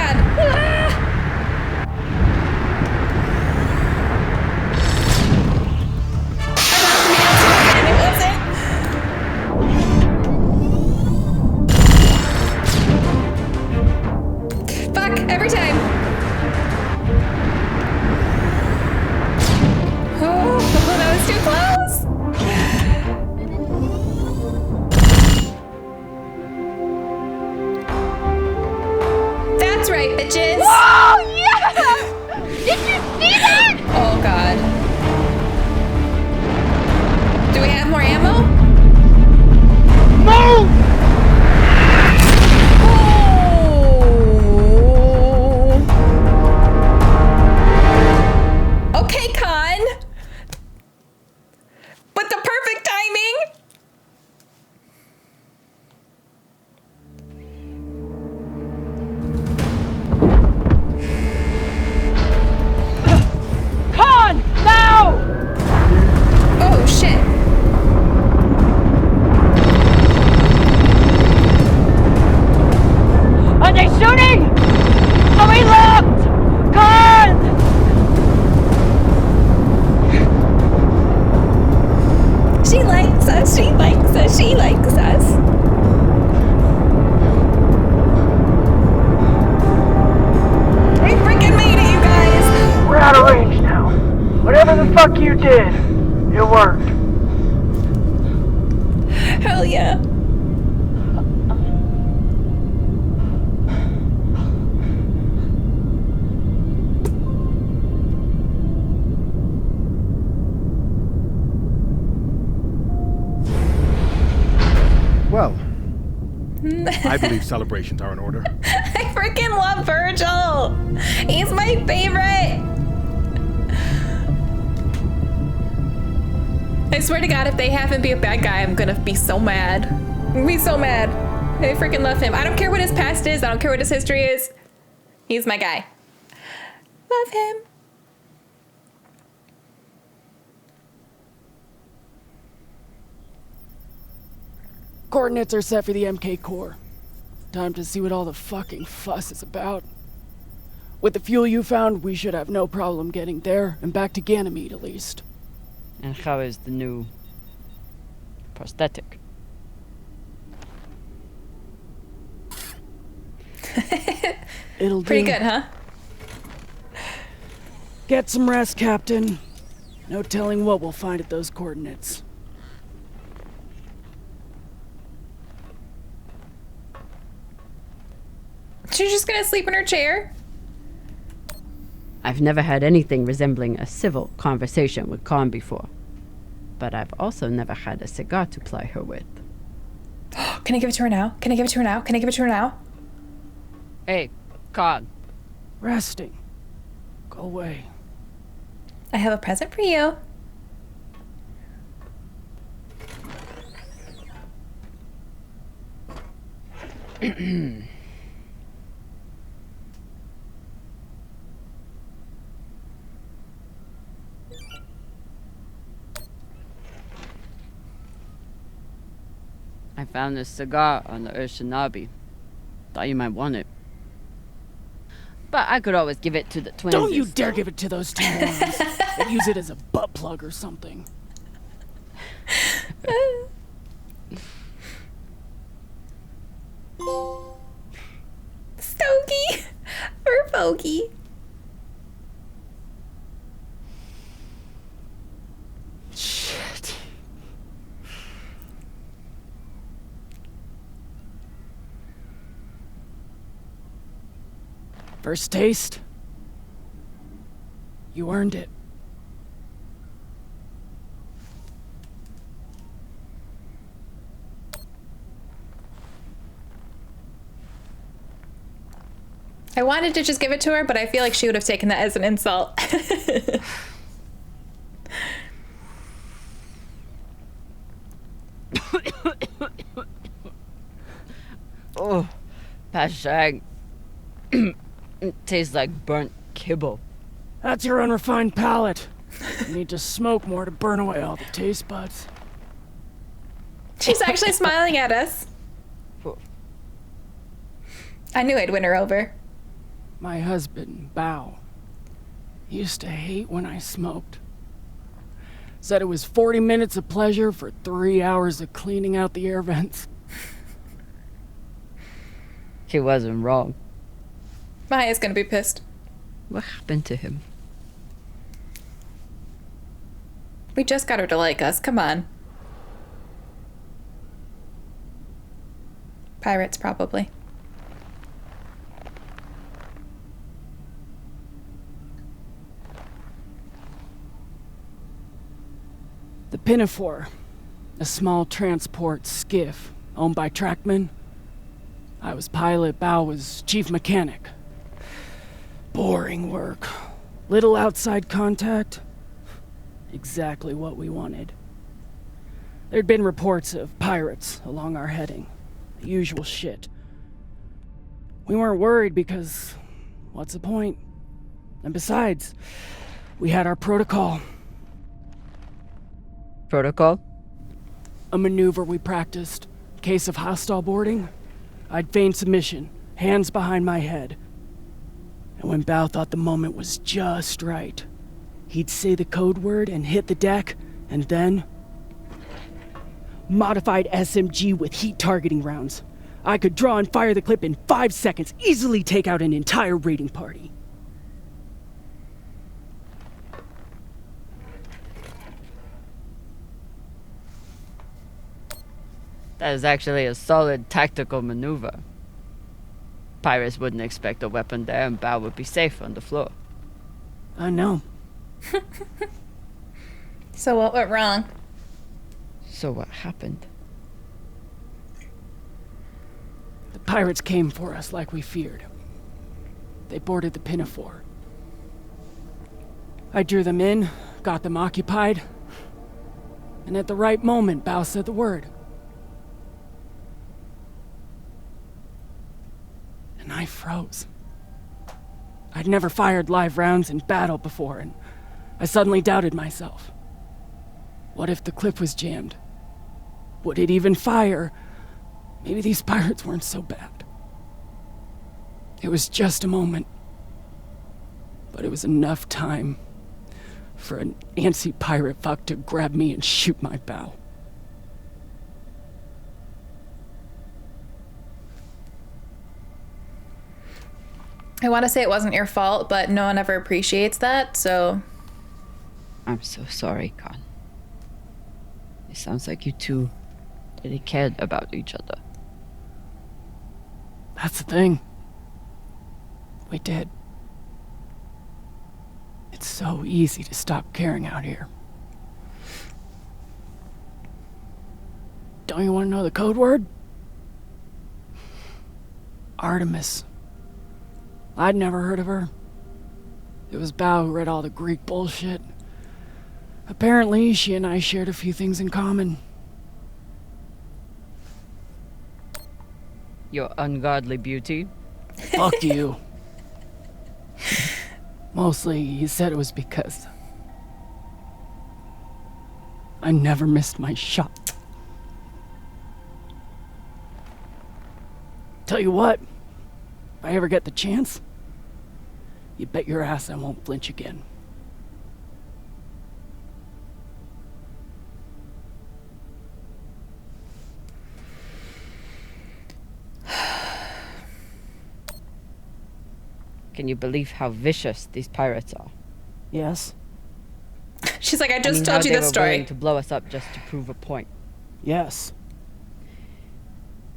god. Ah! Fuck, every time. Oh, that was too close. That's right, bitches.
Oh, yeah! Did you see that?
Oh, God. Do we have more ammo?
Move!
Okay, Con. But the perfect timing.
Con, now!
Oh, shit.
Are they shooting? Are we locked? Con!
She likes us, she likes us, she likes us. We freaking made it, you guys!
We're out of range now. Whatever the fuck you did, it worked.
Hell yeah.
Well, I believe celebrations are in order.
I freaking love Virgil. He's my favorite. I swear to God, if they have him be a bad guy, I'm gonna be so mad. I'm gonna be so mad. I freaking love him. I don't care what his past is. I don't care what his history is. He's my guy. Love him.
Coordinates are set for the MK core. Time to see what all the fucking fuss is about. With the fuel you found, we should have no problem getting there and back to Ganymede at least.
And how is the new prosthetic?
It'll
Pretty
do.
good, huh?
Get some rest, Captain. No telling what we'll find at those coordinates.
She's just gonna sleep in her chair.
I've never had anything resembling a civil conversation with Khan before. But I've also never had a cigar to ply her with.
Can I give it to her now? Can I give it to her now? Can I give it to her now?
Hey, Khan.
Resting. Go away.
I have a present for you.
I found this cigar on the Urshanabi. Thought you might want it. But I could always give it to the twins.
Don't you dare give it to those two morons. They'll use it as a butt plug or something.
Stogie or Fogey.
Shit. First taste? You earned it.
I wanted to just give it to her, but I feel like she would have taken that as an insult.
Oh, Pashang. It tastes like burnt kibble.
That's your unrefined palate. You need to smoke more to burn away all the taste buds.
She's actually smiling at us. I knew I'd win her over.
My husband, Bao, used to hate when I smoked. Said it was 40 minutes of pleasure for 3 hours of cleaning out the air vents.
He wasn't wrong.
Maya's gonna be pissed.
What happened to him?
We just got her to like us. Come on. Pirates, probably.
The Pinafore, a small transport skiff owned by Trackman. I was pilot, Bao was chief mechanic. Boring work. Little outside contact. Exactly what we wanted. There'd been reports of pirates along our heading. The usual shit. We weren't worried because, what's the point? And besides, we had our protocol.
Protocol?
A maneuver we practiced. Case of hostile boarding, I'd feign submission, hands behind my head. And when Bao thought the moment was just right, he'd say the code word and hit the deck, and then... Modified SMG with heat targeting rounds. I could draw and fire the clip in 5 seconds, easily take out an entire raiding party.
That is actually a solid tactical maneuver. Pirates wouldn't expect a weapon there, and Bao would be safe on the floor.
I know.
So what went wrong?
So what happened?
The pirates came for us like we feared. They boarded the Pinafore. I drew them in, got them occupied, and at the right moment, Bao said the word. And I froze. I'd never fired live rounds in battle before, and I suddenly doubted myself. What if the clip was jammed? Would it even fire? Maybe these pirates weren't so bad. It was just a moment. But it was enough time for an antsy pirate fuck to grab me and shoot my bow.
I want to say it wasn't your fault, but no one ever appreciates that, so...
I'm so sorry, Khan. It sounds like you two really cared about each other.
That's the thing. We did. It's so easy to stop caring out here. Don't you want to know the code word? Artemis. I'd never heard of her. It was Bao who read all the Greek bullshit. Apparently, she and I shared a few things in common.
Your ungodly beauty?
Fuck you. Mostly, he said it was because I never missed my shot. Tell you what, if I ever get the chance, you bet your ass I won't flinch again.
Can you believe how vicious these pirates are?
Yes.
She's like, I
I
just
mean,
told
how
you
they
this
were willing
story.
to blow us up just to prove a point.
Yes.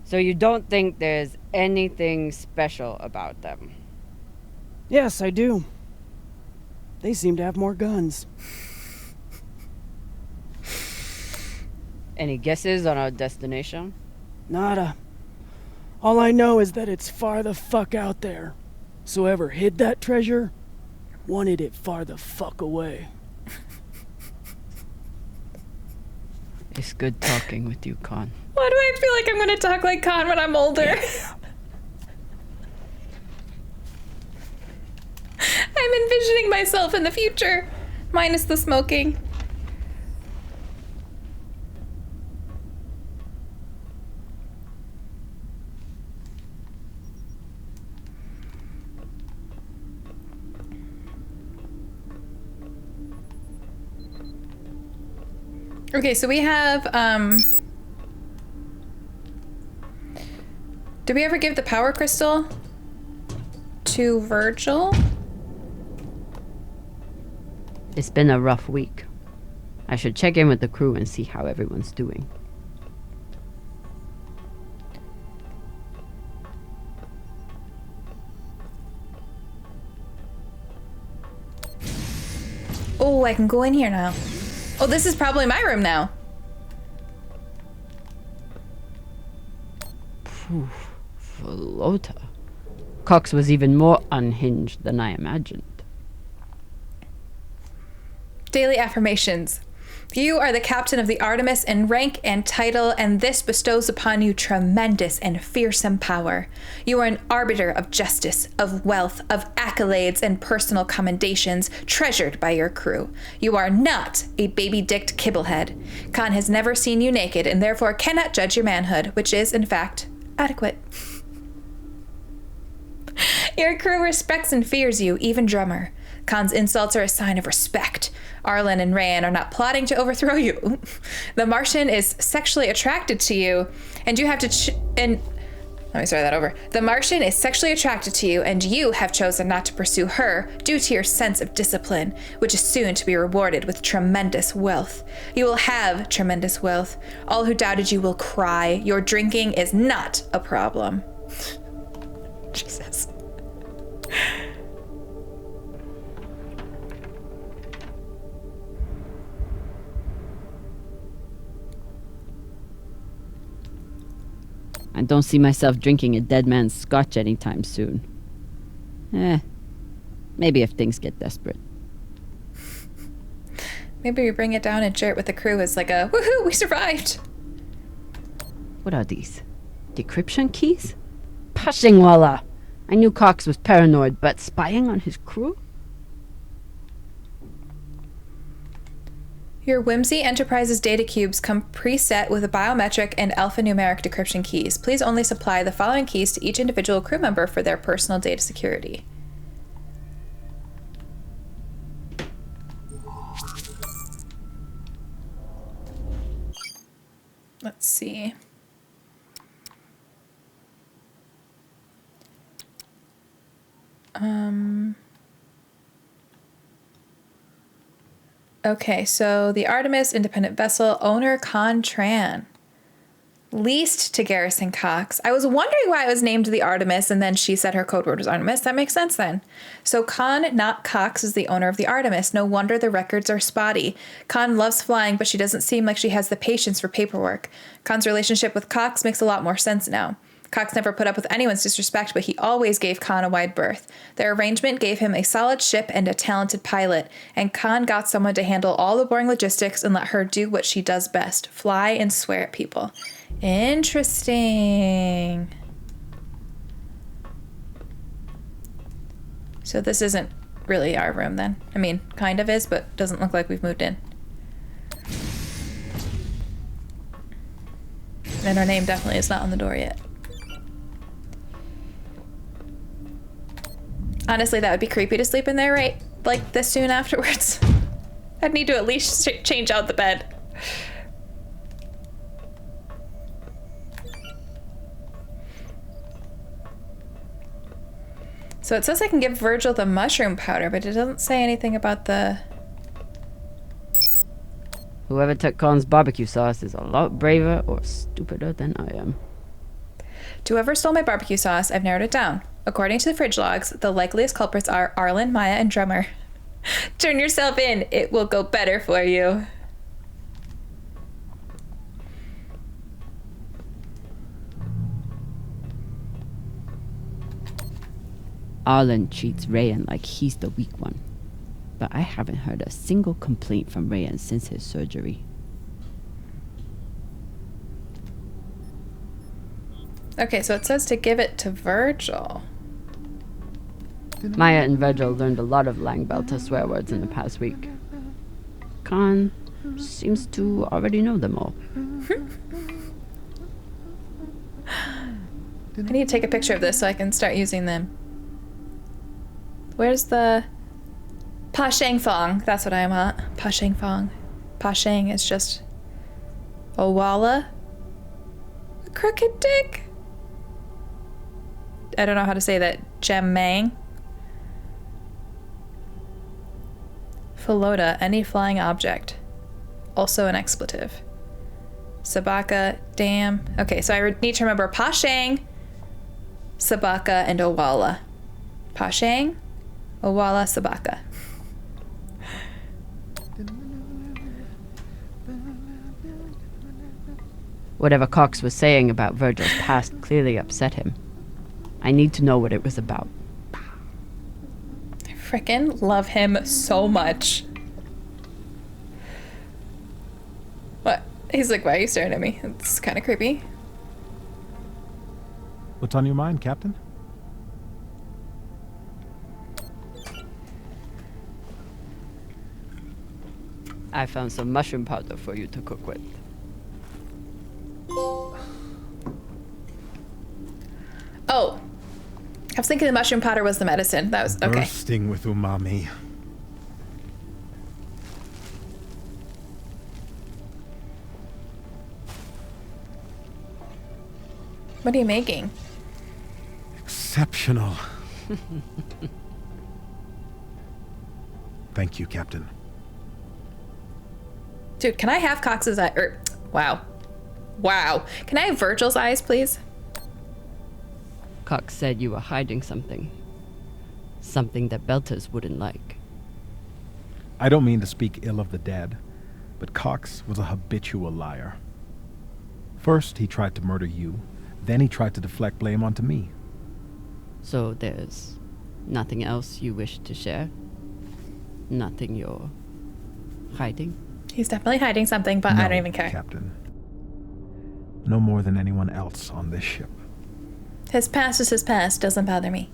So you don't think there's anything special about them?
Yes, I do. They seem to have more guns.
Any guesses on our destination?
Nada. All I know is that it's far the fuck out there. So whoever hid that treasure wanted it far the fuck away.
It's good talking with you, Khan.
Why do I feel like I'm going to talk like Khan when I'm older? I'm envisioning myself in the future, minus the smoking. Okay, so we have, did we ever give the power crystal to Virgil?
It's been a rough week. I should check in with the crew and see how everyone's doing.
Oh, I can go in here now. Oh, this is probably my room now.
Phew, Flota. Cox was even more unhinged than I imagined.
Daily affirmations. You are the captain of the Artemis in rank and title, and this bestows upon you tremendous and fearsome power. You are an arbiter of justice, of wealth, of accolades, and personal commendations treasured by your crew. You are not a baby-dicked kibblehead. Khan has never seen you naked and therefore cannot judge your manhood, which is, in fact, adequate. Your crew respects and fears you, even Drummer. Khan's insults are a sign of respect. Arlen and Rayan are not plotting to overthrow you. The Martian is sexually attracted to you, and you have to let me start that over. The Martian is sexually attracted to you, and you have chosen not to pursue her due to your sense of discipline, which is soon to be rewarded with tremendous wealth. You will have tremendous wealth. All who doubted you will cry. Your drinking is not a problem. Jesus.
I don't see myself drinking a dead man's scotch anytime soon. Maybe if things get desperate.
Maybe we bring it down and share it with the crew as like a, woohoo, we survived!
What are these? Decryption keys? Pashingwala! I knew Cox was paranoid, but spying on his crew?
Your Whimsy Enterprises data cubes come preset with a biometric and alphanumeric decryption keys. Please only supply the following keys to each individual crew member for their personal data security. Let's see. Okay, so the Artemis independent vessel owner Khan Tran. Leased to Garrison Cox. I was wondering why it was named the Artemis and then she said her code word was Artemis. That makes sense then. So Khan, not Cox, is the owner of the Artemis. No wonder the records are spotty. Khan loves flying, but she doesn't seem like she has the patience for paperwork. Khan's relationship with Cox makes a lot more sense now. Cox never put up with anyone's disrespect, but he always gave Khan a wide berth. Their arrangement gave him a solid ship and a talented pilot, and Khan got someone to handle all the boring logistics and let her do what she does best, fly and swear at people. Interesting. So this isn't really our room then. I mean, kind of is, but doesn't look like we've moved in. And our name definitely is not on the door yet. Honestly, that would be creepy to sleep in there, right? Like this soon afterwards. I'd need to at least change out the bed. So it says I can give Virgil the mushroom powder, but it doesn't say anything about the...
Whoever took Khan's barbecue sauce is a lot braver or stupider than I am.
To whoever stole my barbecue sauce, I've narrowed it down. According to the fridge logs, the likeliest culprits are Arlen, Maya, and Drummer. Turn yourself in. It will go better for you.
Arlen treats Rayan like he's the weak one. But I haven't heard a single complaint from Rayan since his surgery.
Okay, so it says to give it to Virgil.
Maya and Virgil learned a lot of Langbelter swear words in the past week. Khan seems to already know them all.
I need to take a picture of this so I can start using them. Where's the... Pa Shang Fong? That's what I want. Pa Shang Fong. Pa Shang is just Owala. Crooked Dick. I don't know how to say that. Jemmang. Philota, any flying object. Also an expletive. Sabaka, damn. Okay, so I need to remember Pashang, Sabaka, and Owala. Pashang, Owala, Sabaka.
Whatever Cox was saying about Virgil's past clearly upset him. I need to know what it was about.
I frickin' love him so much. What? He's like, why are you staring at me? It's kind of creepy.
What's on your mind, Captain?
I found some mushroom powder for you to cook with.
Oh. I was thinking the mushroom powder was the medicine. That was okay.
Bursting with umami.
What are you making?
Exceptional. Thank you, Captain.
Dude, can I have Cox's eye? Wow. Wow. Can I have Virgil's eyes, please?
Cox said you were hiding something. Something that Belters wouldn't like.
I don't mean to speak ill of the dead, but Cox was a habitual liar. First, he tried to murder you. Then he tried to deflect blame onto me.
So there's nothing else you wish to share? Nothing you're hiding?
He's definitely hiding something, but
No,
I don't even care.
Captain. No more than anyone else on this ship.
His past is his past. Doesn't bother me.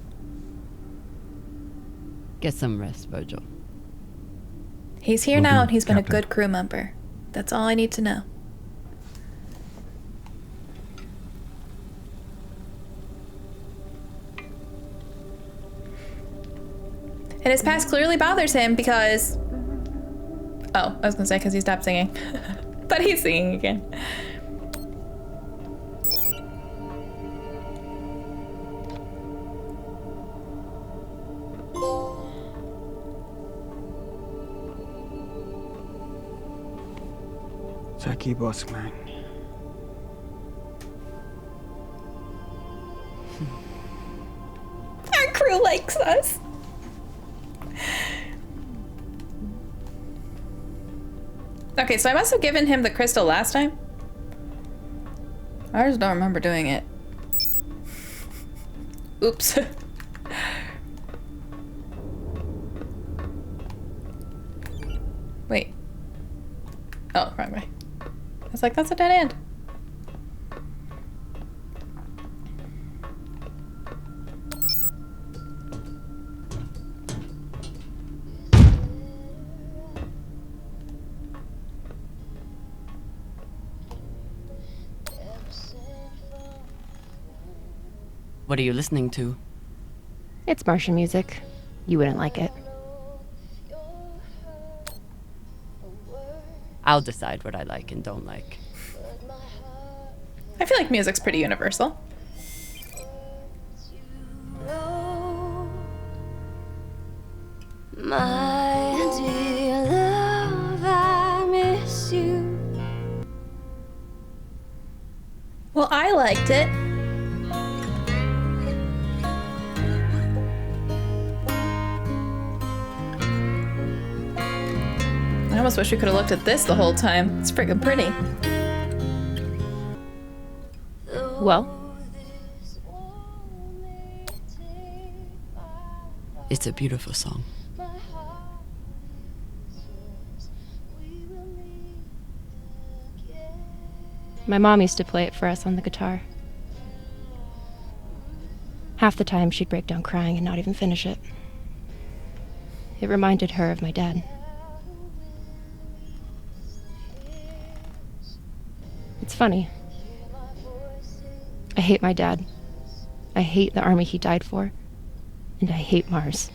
Get some rest, Virgil.
He's here
Will
now,
do,
and he's been
Captain.
a good crew member. That's all I need to know. And his past clearly bothers him because... Oh, I was gonna say because he stopped singing. But he's singing again.
Jackie Bossman.
Our crew likes us. Okay, so I must have given him the crystal last time. I just don't remember doing it. Oops. Wait. Oh, wrong way. I was like, that's a dead end.
What are you listening to?
It's Martian music. You wouldn't like it.
I'll decide what I like and don't like.
I feel like music's pretty universal.
My dear love, I miss you.
Well, I liked it. I almost wish we could have looked at this the whole time. It's freaking pretty.
Well,
It's a beautiful song.
my mom used to play it for us on the guitar. Half the time she'd break down crying and not even finish it. It reminded her of my dad. It's funny. I hate my dad. I hate the army he died for. And I hate Mars.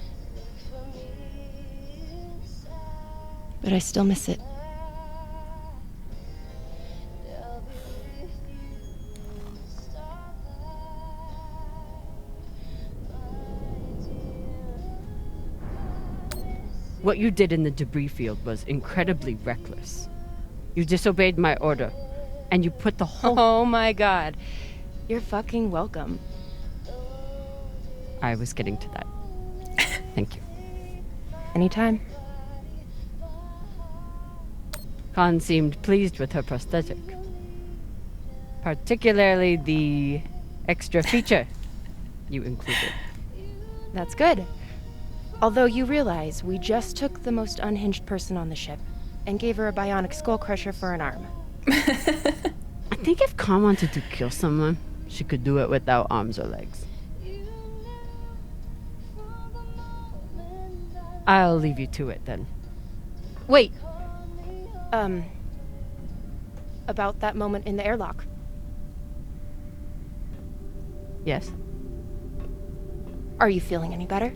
But I still miss it.
What you did in the debris field was incredibly reckless. You disobeyed my order, and you put the whole...
Oh my god. You're fucking welcome.
I was getting to that. Thank you.
Anytime.
Khan seemed pleased with her prosthetic. Particularly the extra feature you included.
That's good. Although you realize we just took the most unhinged person on the ship and gave her a bionic skull crusher for an arm.
I think if Khan wanted to kill someone, she could do it without arms or legs. I'll leave you to it then.
Wait. About that moment in the airlock.
Yes?
Are you feeling any better?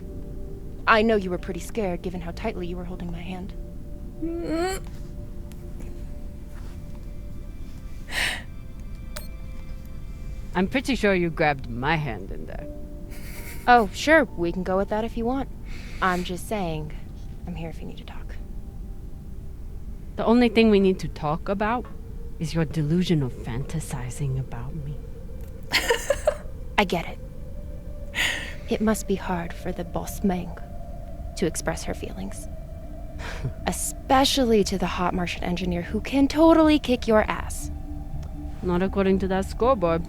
I know you were pretty scared given how tightly you were holding my hand.
I'm pretty sure you grabbed my hand in there.
Oh, sure, we can go with that if you want. I'm just saying, I'm here if you need to talk.
The only thing we need to talk about is your delusion of fantasizing about me.
I get it. It must be hard for the boss Meng to express her feelings. Especially to the hot Martian engineer who can totally kick your ass.
Not according to that scoreboard.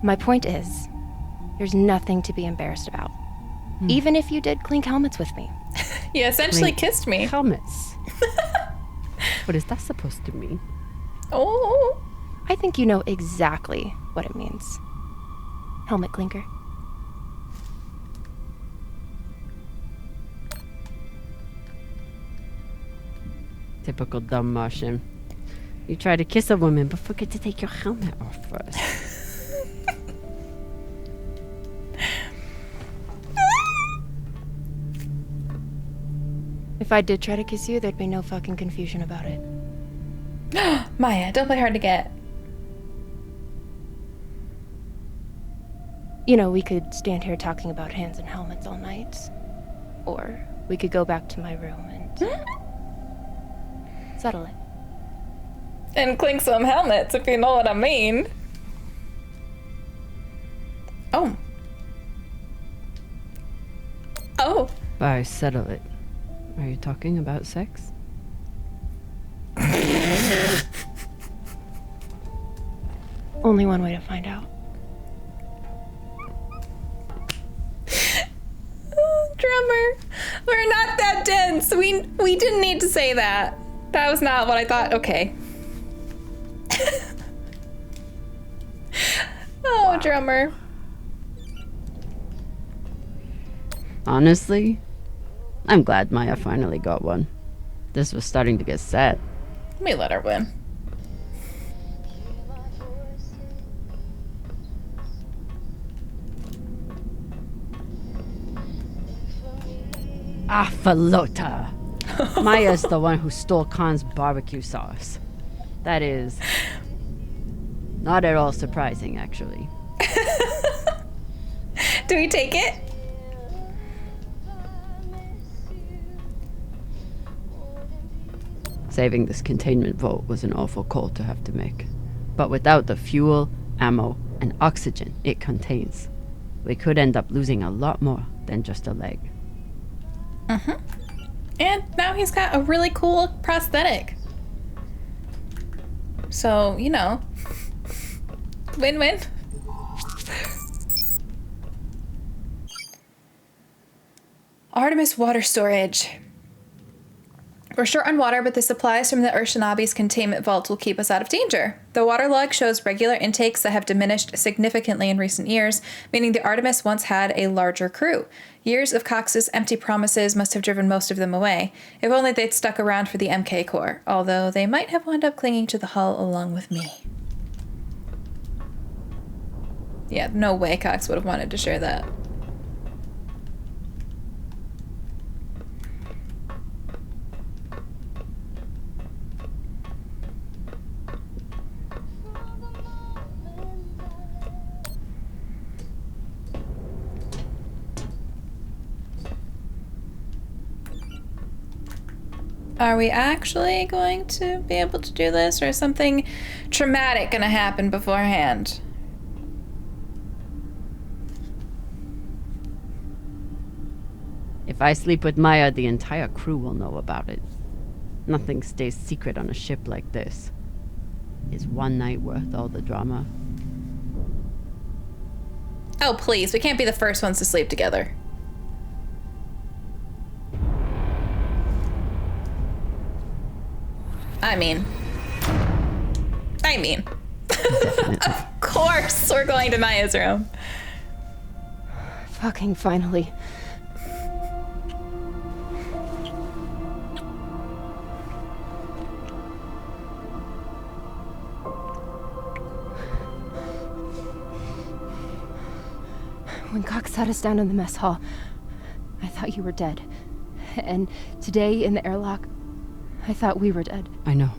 My point is, there's nothing to be embarrassed about. Even if you did clink helmets with me.
You essentially kissed me.
Helmets. What is that supposed to mean?
Oh.
I think you know exactly what it means. Helmet clinker.
Typical dumb Martian. You try to kiss a woman, but forget to take your helmet off first.
If I did try to kiss you, there'd be no fucking confusion about it.
Maya, don't play hard to get.
You know, we could stand here talking about hands and helmets all night. Or we could go back to my room and settle it.
And clink some helmets, if you know what I mean. Oh. Oh.
By settle it, are you talking about sex?
Only one way to find out.
Drummer, we're not that dense. We didn't need to say that. That was not what I thought. Okay. Oh, drummer.
Honestly, I'm glad Maya finally got one. This was starting to get sad.
Let me let her win.
Ah, Falota. Maya's the one who stole Khan's barbecue sauce. That is not at all surprising, actually.
Do we take it?
Saving this containment vault was an awful call to have to make. But without the fuel, ammo, and oxygen it contains, we could end up losing a lot more than just a leg.
And now he's got a really cool prosthetic. So, you know, win-win. Artemis water storage. We're short on water, but the supplies from the Urshanabi's containment vault will keep us out of danger. The water log shows regular intakes that have diminished significantly in recent years, meaning the Artemis once had a larger crew. Years of Cox's empty promises must have driven most of them away. If only they'd stuck around for the MK Corps, although they might have wound up clinging to the hull along with me. Yeah, no way Cox would have wanted to share that. Are we actually going to be able to do this, or is something traumatic gonna happen beforehand?
If I sleep with Maya, the entire crew will know about it. Nothing stays secret on a ship like this. Is one night worth all the drama?
Oh, please, we can't be the first ones to sleep together. I mean. Of course we're going to Maya's room.
Fucking finally. When Cox sat us down in the mess hall, I thought you were dead. And today in the airlock, I thought we were dead.
I know.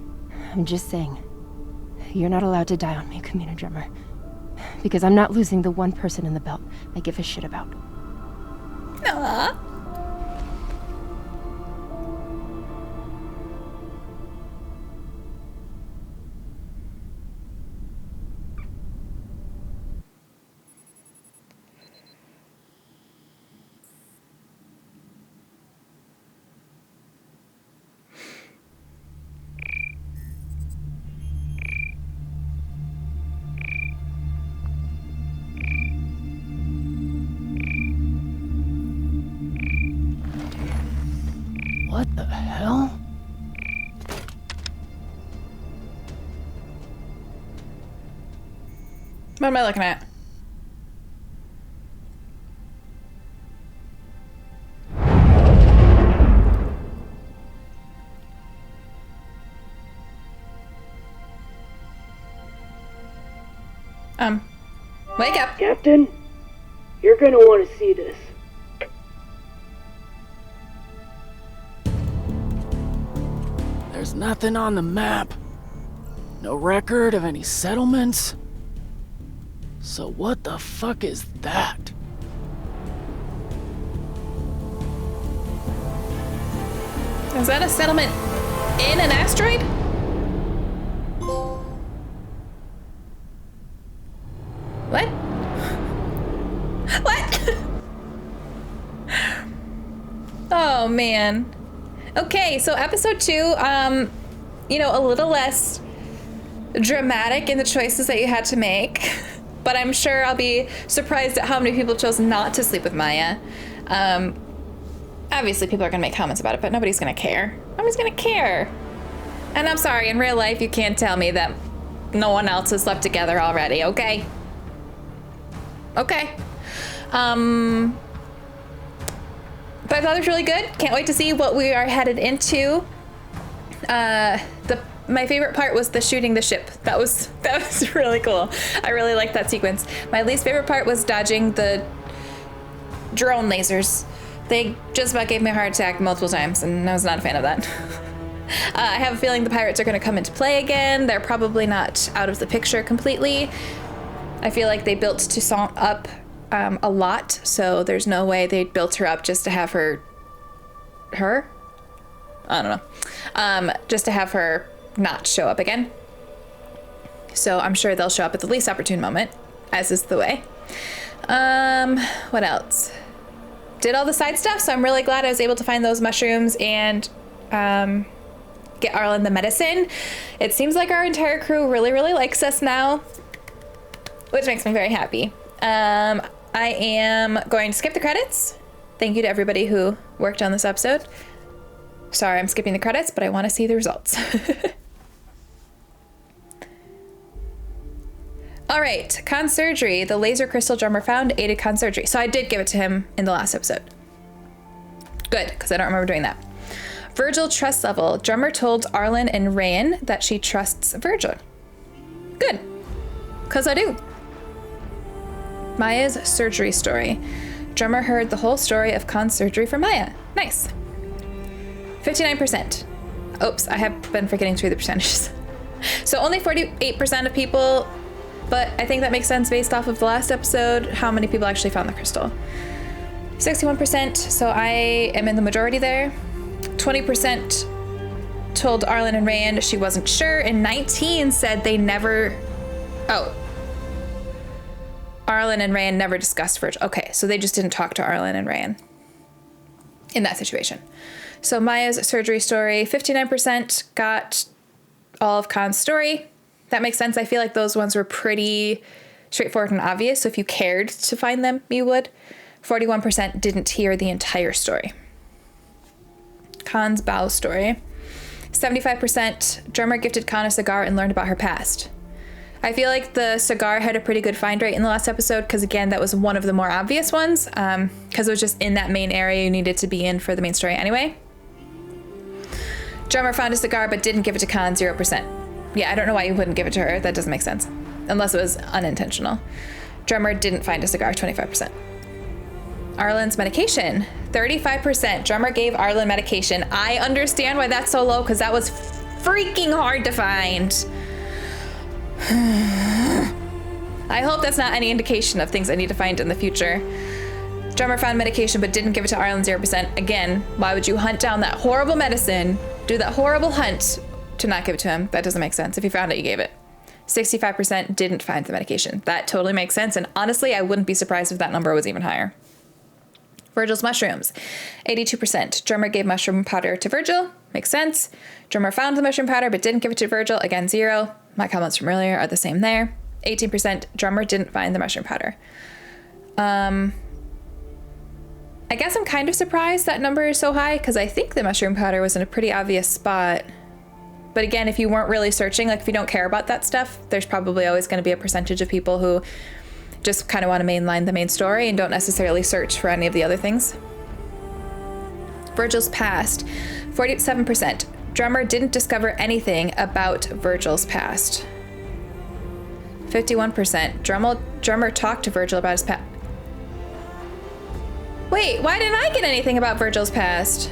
I'm just saying, you're not allowed to die on me, Camina Drummer. Because I'm not losing the one person in the belt I give a shit about.
Aww.
What the hell?
What am I looking at? Wake up.
Captain, you're gonna want to see this. There's nothing on the map. No record of any settlements. So what the fuck is that?
Is that a settlement in an asteroid? What? What? Oh, man. Okay, so episode 2, you know, a little less dramatic in the choices that you had to make. But I'm sure I'll be surprised at how many people chose not to sleep with Maya. Obviously, people are gonna make comments about it, but nobody's gonna care. Nobody's gonna care. And I'm sorry, in real life, you can't tell me that no one else has slept together already, okay? Okay. But I thought it was really good. Can't wait to see what we are headed into. My favorite part was the shooting the ship. That was really cool. I really liked that sequence. My least favorite part was dodging the drone lasers. They just about gave me a heart attack multiple times, and I was not a fan of that. I have a feeling the pirates are going to come into play again. They're probably not out of the picture completely. I feel like they built Toussaint up a lot, so there's no way they built her up just to have her? I don't know. Just to have her not show up again. So I'm sure they'll show up at the least opportune moment, as is the way. What else? Did all the side stuff, so I'm really glad I was able to find those mushrooms and get Arlen the medicine. It seems like our entire crew really, really likes us now, which makes me very happy. I am going to skip the credits. Thank you to everybody who worked on this episode. Sorry, I'm skipping the credits, but I want to see the results. All right, Khan's surgery. The laser crystal drummer found aided Khan's surgery. So I did give it to him in the last episode. Good, because I don't remember doing that. Virgil trust level. Drummer told Arlen and Rayan that she trusts Virgil. Good, because I do. Maya's surgery story. Drummer heard the whole story of Khan's surgery from Maya. Nice. 59%. Oops, I have been forgetting to read the percentages. So only 48% of people, but I think that makes sense based off of the last episode, how many people actually found the crystal. 61%, so I am in the majority there. 20% told Arlen and Rand she wasn't sure, and 19 said they never... Oh. Arlen and Rand never discussed Virgil. Okay, so they just didn't talk to Arlen and Rand in that situation. So Maya's surgery story, 59% got all of Khan's story. That makes sense. I feel like those ones were pretty straightforward and obvious, so if you cared to find them, you would. 41% didn't hear the entire story. Khan's bow story. 75% drummer gifted Khan a cigar and learned about her past. I feel like the cigar had a pretty good find rate in the last episode because, again, that was one of the more obvious ones because it was just in that main area you needed to be in for the main story anyway. Drummer found a cigar but didn't give it to Khan, 0%. Yeah, I don't know why you wouldn't give it to her. That doesn't make sense. Unless it was unintentional. Drummer didn't find a cigar, 25%. Arlen's medication, 35%. Drummer gave Arlen medication. I understand why that's so low because that was freaking hard to find. I hope that's not any indication of things I need to find in the future. Drummer found medication but didn't give it to Arlen, 0%. Again, why would you hunt down that horrible medicine, do that horrible hunt to not give it to him? That doesn't make sense. If you found it, you gave it. 65% didn't find the medication. That totally makes sense. And honestly, I wouldn't be surprised if that number was even higher. Virgil's mushrooms, 82%. Drummer gave mushroom powder to Virgil. Makes sense. Drummer found the mushroom powder but didn't give it to Virgil. Again, 0. My comments from earlier are the same there. 18%. Drummer didn't find the mushroom powder. I guess I'm kind of surprised that number is so high because I think the mushroom powder was in a pretty obvious spot. But again, if you weren't really searching, like if you don't care about that stuff, there's probably always going to be a percentage of people who just kind of want to mainline the main story and don't necessarily search for any of the other things. Virgil's past, 47%. Drummer didn't discover anything about Virgil's past. 51%. Drummer talked to Virgil about his past. Wait, why didn't I get anything about Virgil's past?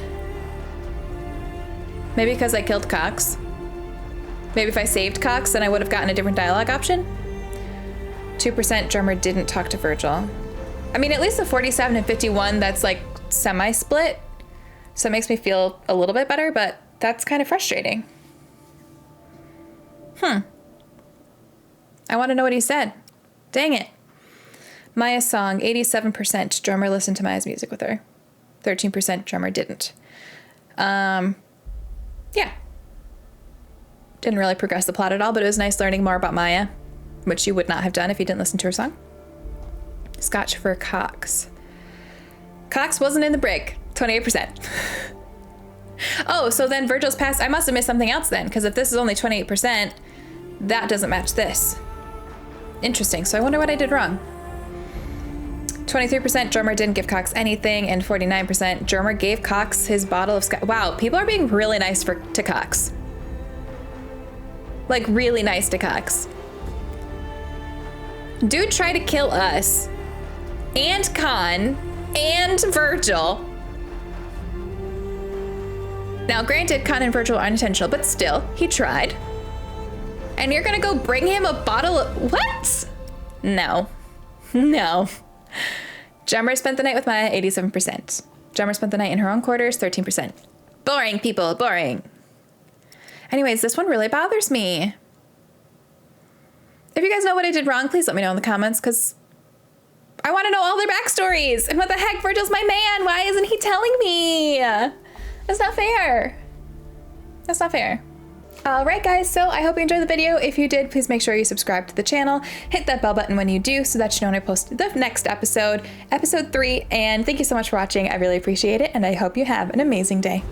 Maybe because I killed Cox. Maybe if I saved Cox, then I would have gotten a different dialogue option. 2% drummer didn't talk to Virgil. I mean, at least the 47 and 51, that's like semi-split. So it makes me feel a little bit better, but that's kind of frustrating. I want to know what he said. Dang it. Maya's song, 87%. Drummer listened to Maya's music with her. 13% drummer didn't. Yeah. Didn't really progress the plot at all, but it was nice learning more about Maya, which you would not have done if you didn't listen to her song. Scotch for Cox. Cox wasn't in the brig, 28%. Oh, so then Virgil's past, I must have missed something else then, because if this is only 28%, that doesn't match this. Interesting, so I wonder what I did wrong. 23% drummer didn't give Cox anything, and 49% drummer gave Cox his bottle of Scotch. Wow, people are being really nice to Cox. Like, really nice to Cox. Dude tried to kill us, and Khan, and Virgil. Now, granted, Khan and Virgil are unintentional, but still, he tried. And you're gonna go bring him a bottle of... What? No. No. Drummer spent the night with Maya, 87%. Drummer spent the night in her own quarters, 13%. Boring, people, boring. Anyways, this one really bothers me. If you guys know what I did wrong, please let me know in the comments, because I want to know all their backstories. And what the heck, Virgil's my man. Why isn't he telling me? That's not fair. That's not fair. All right, guys, so I hope you enjoyed the video. If you did, please make sure you subscribe to the channel. Hit that bell button when you do so that you know when I post the next episode, episode 3. And thank you so much for watching. I really appreciate it, and I hope you have an amazing day.